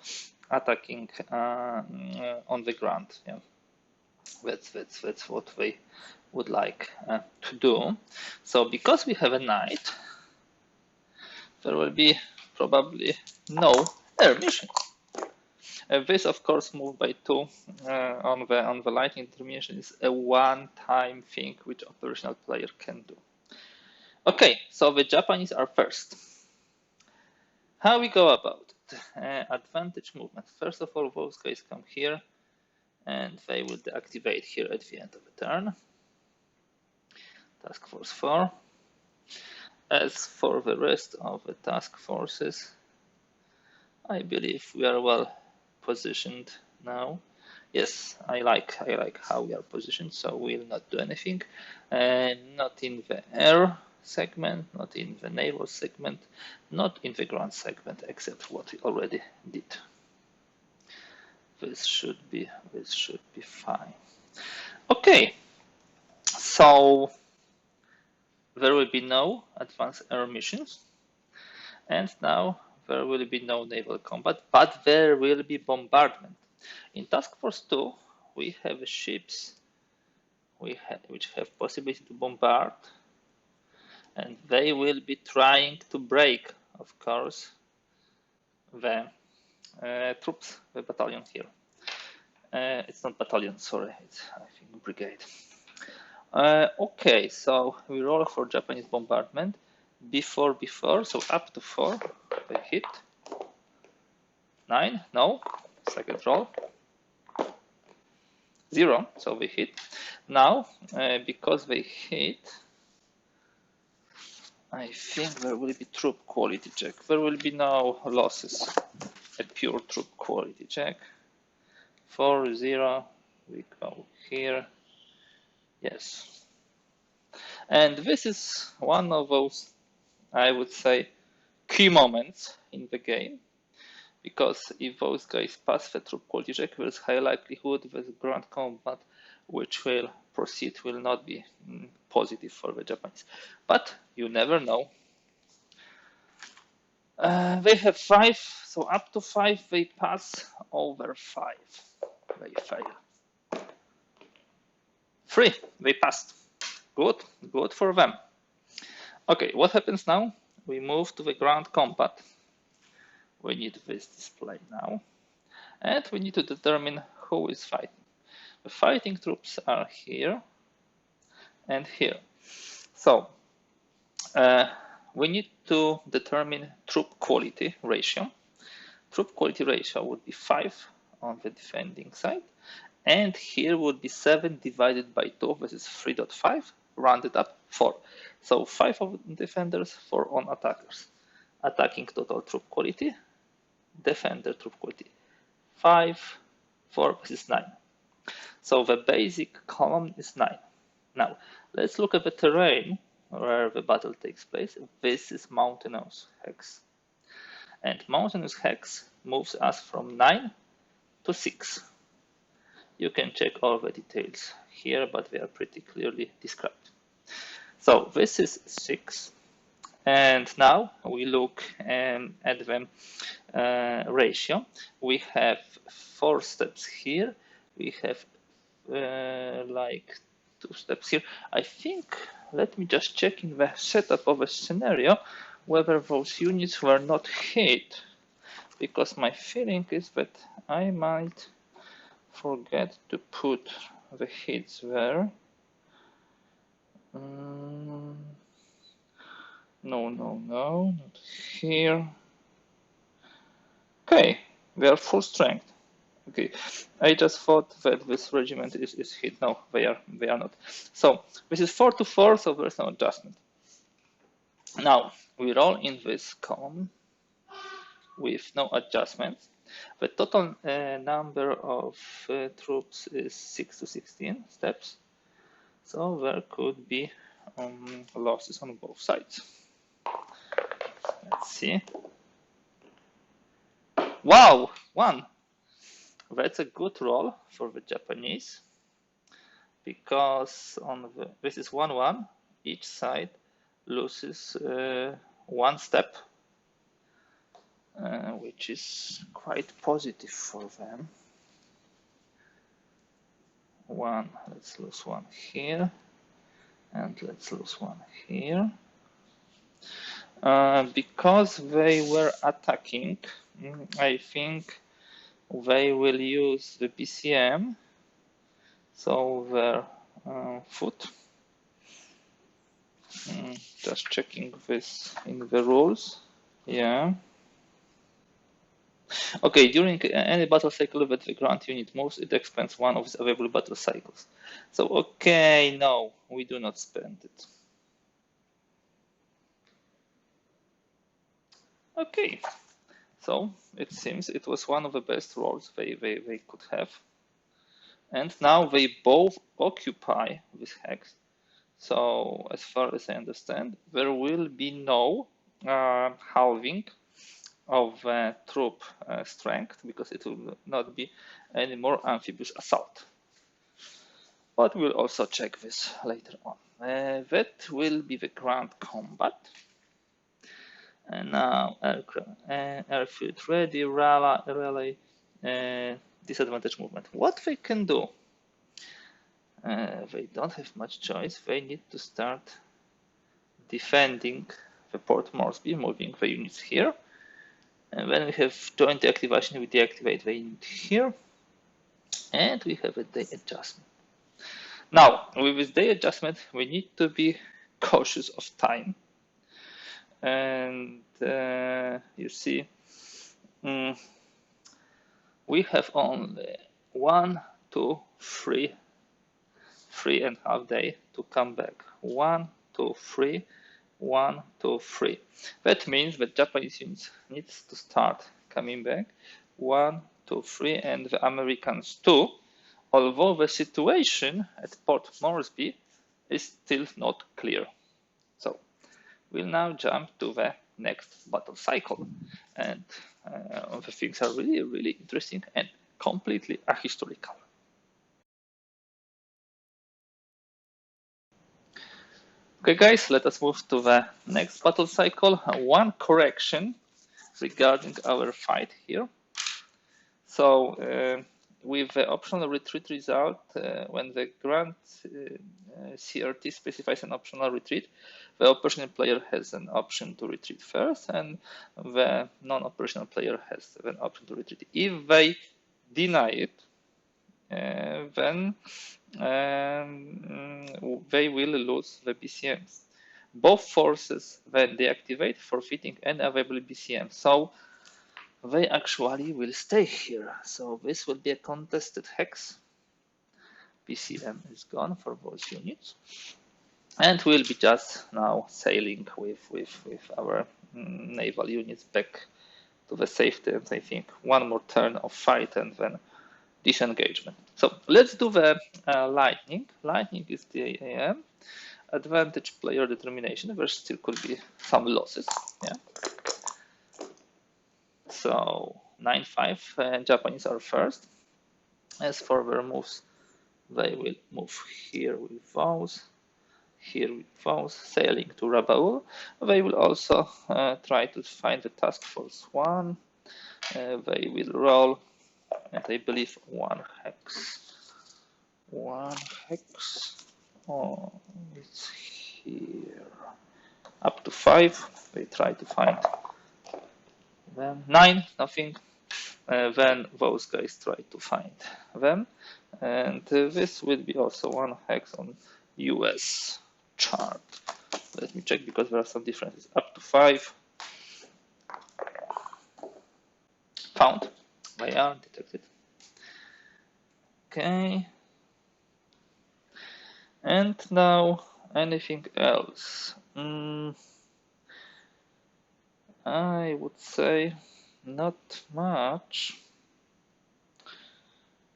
attacking on the ground. Yeah, that's what they would like to do. So because we have a night, there will be probably no air mission. This, of course, move by 2 on the lightning determination is a one-time thing which operational player can do. Okay, so the Japanese are first. How we go about it? Advantage movement. First of all, those guys come here, and they will deactivate here at the end of the turn. Task Force 4. As for the rest of the task forces, I believe we are well positioned now. Yes, I like how we are positioned, so we'll not do anything. Not in the air segment, not in the naval segment, not in the ground segment, except what we already did. This should be fine. Okay, so there will be no advanced air missions, and now there will be no naval combat, but there will be bombardment. In Task Force 2, we have ships which have possibility to bombard, and they will be trying to break, of course, the troops, the battalion here. It's not battalion, sorry, it's, I think, brigade. Okay, so we roll for Japanese bombardment. Before, so up to 4, they hit. 9, no, second roll. 0, so they hit. Now, because they hit, I think there will be troop quality check. There will be no losses. A pure troop quality check. 4, 0, we go here. Yes. And this is one of those, I would say, key moments in the game. Because if those guys pass the troop quality check, there is high likelihood that ground combat which will proceed will not be positive for the Japanese. But you never know. They have 5, so up to 5 they pass, over 5 they fail. 3 they passed. Good for them. Okay, what happens now? We move to the ground combat. We need this display now, and we need to determine who is fighting. The fighting troops are here and here. So we need to determine troop quality ratio. Troop quality ratio would be 5 on the defending side, and here would be 7 divided by 2, this is 3.5, rounded up 4. So 5 on defenders, 4 on attackers. Attacking total troop quality, defender troop quality 5, 4, this is 9. So the basic column is 9. Now, let's look at the terrain where the battle takes place. This is mountainous hex. And mountainous hex moves us from 9 to 6. You can check all the details here, but they are pretty clearly described. So this is 6. And now we look at the ratio. We have 4 steps here. We have like 2 steps here. I think, let me just check in the setup of a scenario whether those units were not hit, because my feeling is that I might forget to put the hits there. No, not here. Okay, they are full strength. Okay, I just thought that this regiment is hit. No, they are not. So this is 4 to 4, so there's no adjustment. Now we roll in this column with no adjustments. The total number of troops is 6 to 16 steps, so there could be losses on both sides. Let's see. Wow, 1. That's a good roll for the Japanese, because this is 1-1. Each side loses 1 step, which is quite positive for them. 1. Let's lose 1 here, and let's lose 1 here. Because they were attacking, I think they will use the BCM, so their foot. Just checking this in the rules. Yeah. Okay, during any battle cycle that the ground unit moves, it expends 1 of its available battle cycles. So, okay, no, we do not spend it. Okay, so it seems it was one of the best rolls they could have. And now they both occupy this hex. So as far as I understand, there will be no halving of troop strength, because it will not be any more amphibious assault. But we'll also check this later on. That will be the ground combat. And now airfield ready, rally, disadvantage movement. What they can do? They don't have much choice. They need to start defending the Port Moresby, moving the units here. And when we have joint deactivation, we deactivate the unit here. And we have a day adjustment. Now, with this day adjustment, we need to be cautious of time. And you see, we have only 1, 2, 3.5 days to come back. 1, 2, 3, 1, 2, 3. That means that Japanese units needs to start coming back. 1, 2, 3, and the Americans too. Although the situation at Port Moresby is still not clear. So we'll now jump to the next battle cycle, and the things are really, really interesting and completely ahistorical. Okay, guys, let us move to the next battle cycle. One correction regarding our fight here. So with the optional retreat result, when the grant CRT specifies an optional retreat, the operational player has an option to retreat first, and the non-operational player has an option to retreat. If they deny it, then they will lose the BCMs. Both forces then deactivate, forfeiting any available BCM. So they actually will stay here. So this will be a contested hex. BCM is gone for those units. And we'll be just now sailing with our naval units back to the safety. And I think one more turn of fight, and then disengagement. So let's do the lightning. Lightning is the AM. Advantage player determination. There still could be some losses. Yeah. So 9-5. Japanese are first. As for their moves, they will move here with those, here with those, sailing to Rabaul. They will also try to find the task force 1. They will roll, and I believe 1 hex. 1 hex. Oh, it's here. Up to 5. They try to find them. 9, nothing. Then those guys try to find them. And this will be also 1 hex on US chart. Let me check because there are some differences. Up to 5. Found. They are detected. Okay. And now anything else? I would say not much.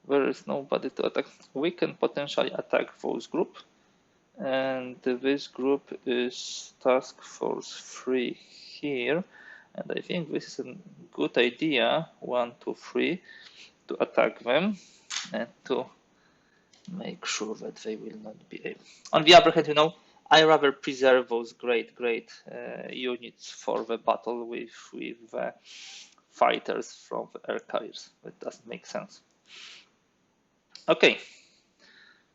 There is nobody to attack. We can potentially attack those group. And this group is task force 3 here. And I think this is a good idea, 1, 2, 3, to attack them and to make sure that they will not be able. On the other hand, you know, I rather preserve those great units for the battle with fighters from the air carriers. That doesn't make sense. Okay.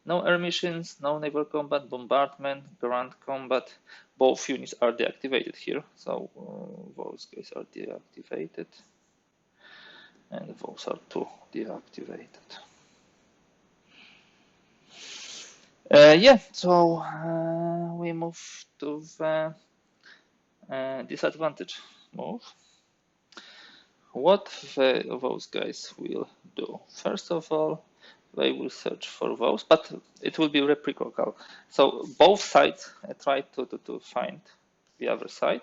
No air missions, no naval combat, bombardment, ground combat. Both units are deactivated here, so those guys are deactivated, and those are 2 deactivated. Yeah, so we move to the disadvantage move. What those guys will do? First of all, they will search for those, but it will be reciprocal. So both sides try to find the other side.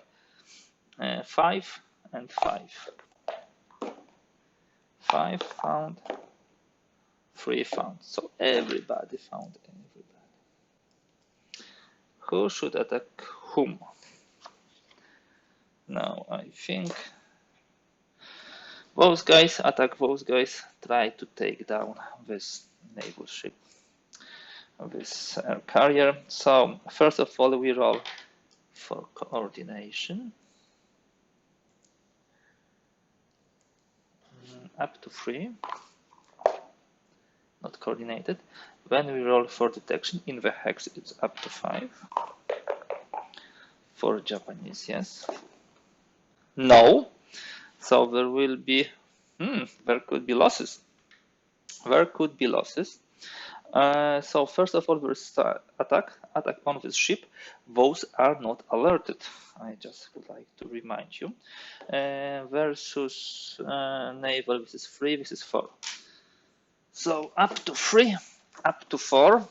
5 and 5. 5 found, 3 found. So everybody found everybody. Who should attack whom? Now I think those guys attack those guys, try to take down this naval ship, this air carrier. So first of all, we roll for coordination. Up to 3. Not coordinated. When we roll for detection in the hex, it's up to 5. For Japanese, yes. No. So there will be, there could be losses. There could be losses. So first of all, there's attack on this ship. Those are not alerted. I just would like to remind you. Versus naval, this is 3, this is 4. So up to 3, up to 4.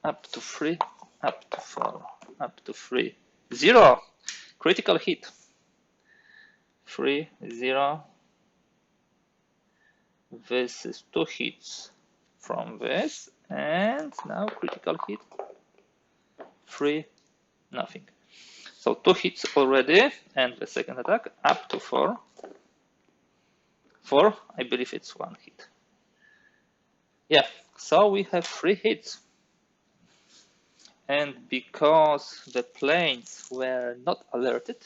Up to 3, up to 4, up to 3. 0. Critical hit. 3, 0. This is 2 hits from this, and now critical hit. 3, nothing. So 2 hits already, and the second attack up to 4. 4, I believe it's 1 hit. Yeah, so we have 3 hits. And because the planes were not alerted,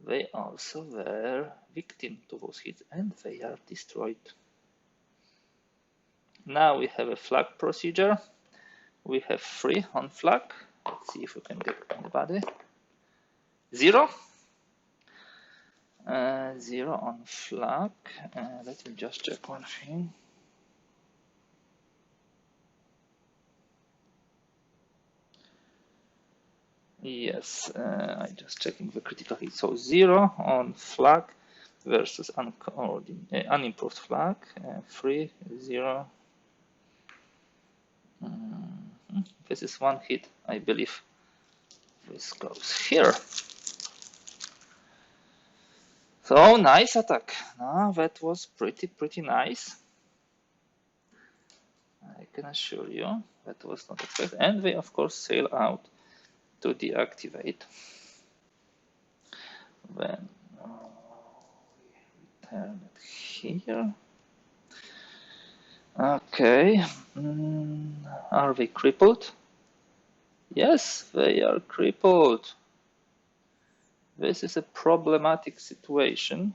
they also were victim to those hits, and they are destroyed. Now we have a flag procedure. We have 3 on flag. Let's see if we can get anybody. 0. 0 on flag. Let me just check one thing. Yes, I'm just checking the critical hit. So 0 on flag versus unimproved flag. 3, 0. This is 1 hit, I believe. This goes here. So nice attack. No, that was pretty nice. I can assure you that was not expected. And they of course sail out to deactivate. Then we turn it here. Okay. Are they crippled? Yes, they are crippled. This is a problematic situation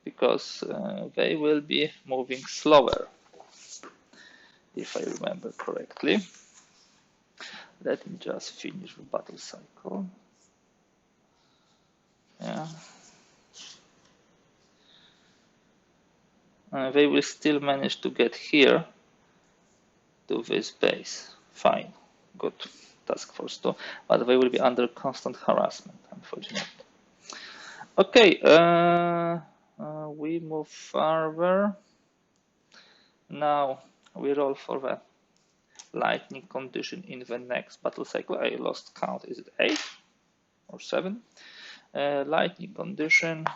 because they will be moving slower, if I remember correctly. Let me just finish the battle cycle. Yeah. They will still manage to get here to this base. Fine, good. Task force 2, but they will be under constant harassment, unfortunately. Okay, we move further. Now we roll for the lightning condition in the next battle cycle. I lost count. Is it 8 or 7? Lightning condition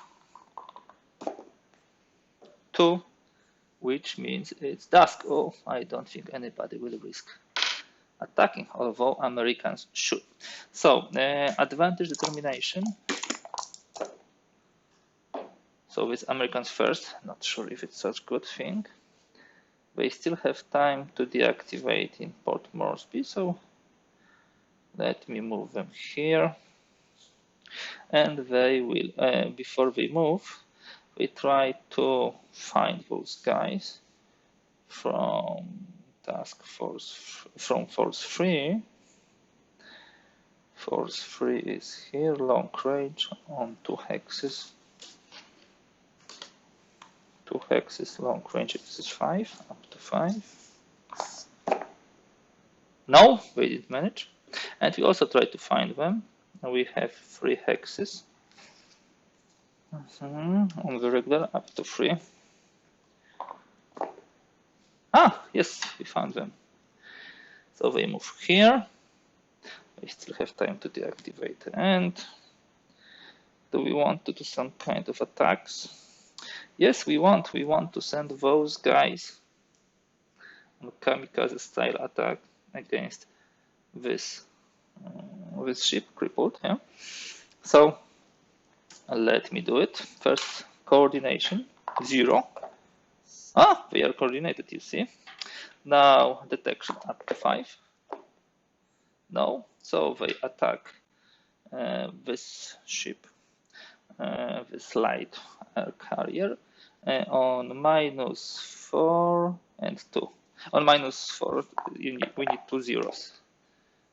2, which means it's dusk. Oh, I don't think anybody will risk attacking, although Americans should. So advantage determination. So with Americans first, not sure if it's such a good thing. They still have time to deactivate in Port Moresby, so let me move them here. And they will, before they move, we try to find those guys from task force, from force 3. Force 3 is here, long range on 2 hexes. 2 hexes, long range is 5, up to 5. No, we didn't manage. And we also try to find them. We have 3 hexes on the regular, up to 3. Ah, yes, we found them. So they move here. We still have time to deactivate. And do we want to do some kind of attacks? Yes, we want. We want to send those guys on kamikaze style attack against this ship crippled. Yeah. So let me do it. First, coordination 0. Ah, they are coordinated. You see. Now detection up to 5. No, so they attack this ship, this light air carrier, on -4 and 2. On -4, we need 2 zeros.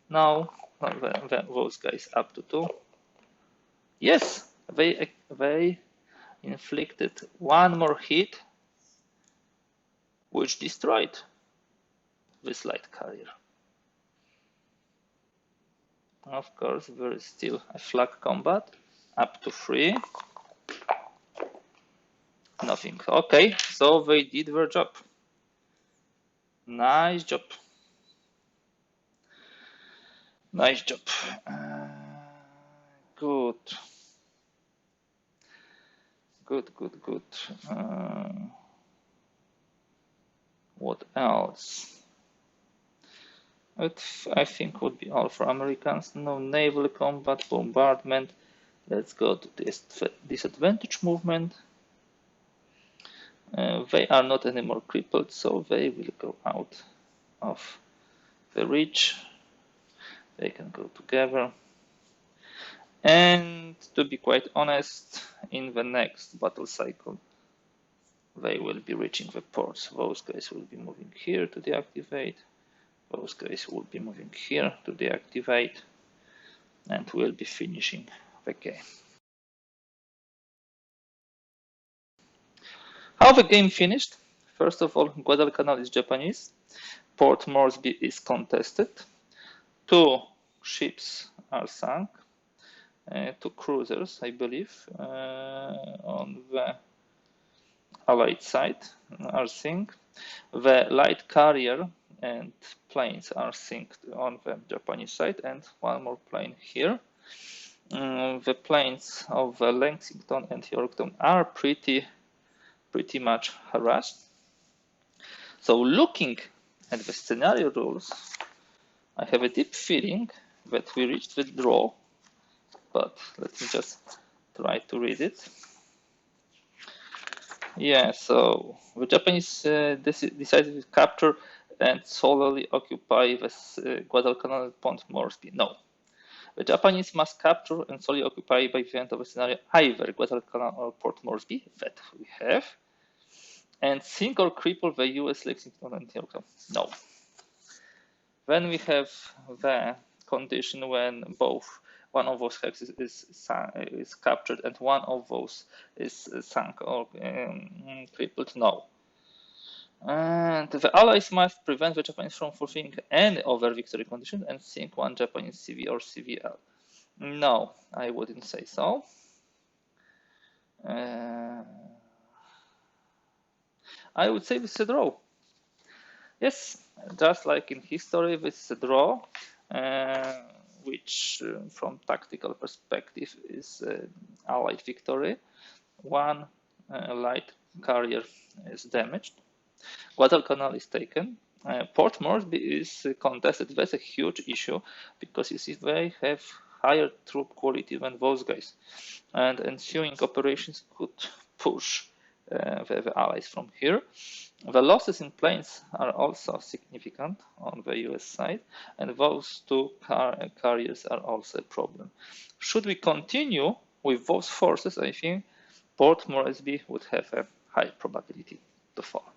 Now those guys up to 2. Yes, they inflicted one more hit, which destroyed this light carrier. Of course, there is still a flag combat up to 3. Nothing. Okay, so they did their job. Nice job. Nice job. Good. Good. What else? It, I think, would be all for Americans. No naval combat, bombardment. Let's go to this disadvantage movement. They are not anymore crippled, so they will go out of the reach. They can go together. And to be quite honest, in the next battle cycle, they will be reaching the ports. Those guys will be moving here to deactivate. Those guys will be moving here to deactivate. And we'll be finishing the game. How the game finished? First of all, Guadalcanal is Japanese. Port Moresby is contested. 2 ships are sunk. 2 cruisers, I believe, on the Allied side are sunk. The light carrier and planes are sunk on the Japanese side, and one more plane here. the planes of Lexington and Yorktown are pretty much harassed. So looking at the scenario rules, I have a deep feeling that we reached the draw, but let me just try to read it. Yeah, so the Japanese decided to capture and solely occupy the Guadalcanal and Port Moresby. No, the Japanese must capture and solely occupy by the end of the scenario either Guadalcanal or Port Moresby, that we have, and sink or cripple the US Lexington and Yorktown. No. Then we have the condition when both one of those hexes is captured and one of those is sunk or crippled. No. And the Allies must prevent the Japanese from fulfilling any other victory condition and sink one Japanese CV or CVL. No, I wouldn't say so. I would say this is a draw. Yes, just like in history, this is a draw, which from tactical perspective is Allied victory. One light carrier is damaged. Guadalcanal is taken. Port Moresby is contested. That's a huge issue because you see they have higher troop quality than those guys, and ensuing operations could push the Allies from here. The losses in planes are also significant on the US side, and those two carriers are also a problem. Should we continue with those forces, I think Port Moresby would have a high probability to fall.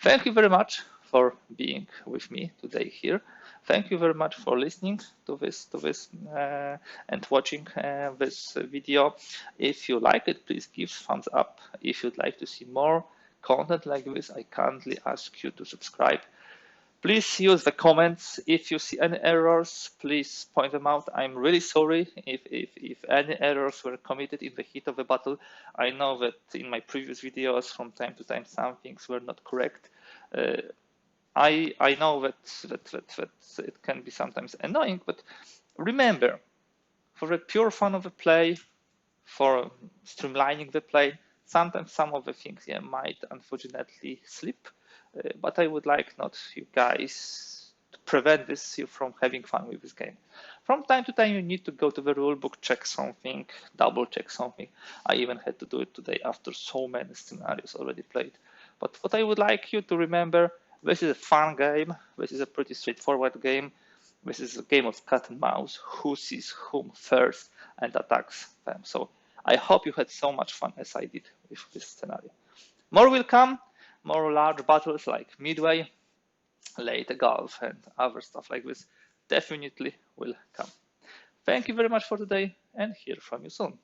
Thank you very much for being with me today here. Thank you very much for listening to this and watching this video. If you like it, please give thumbs up. If you'd like to see more content like this, I kindly ask you to subscribe. Please use the comments. If you see any errors, please point them out. I'm really sorry if any errors were committed in the heat of the battle. I know that in my previous videos, from time to time, some things were not correct. I know that it can be sometimes annoying, but remember, for the pure fun of the play, for streamlining the play, sometimes some of the things might unfortunately slip. But I would like not you guys to prevent you from having fun with this game. From time to time, you need to go to the rulebook, check something, double check something. I even had to do it today after so many scenarios already played. But what I would like you to remember, this is a fun game. This is a pretty straightforward game. This is a game of cat and mouse, who sees whom first and attacks them. So I hope you had so much fun as I did with this scenario. More will come. More large battles like Midway, Leyte Gulf, and other stuff like this definitely will come. Thank you very much for today, and hear from you soon.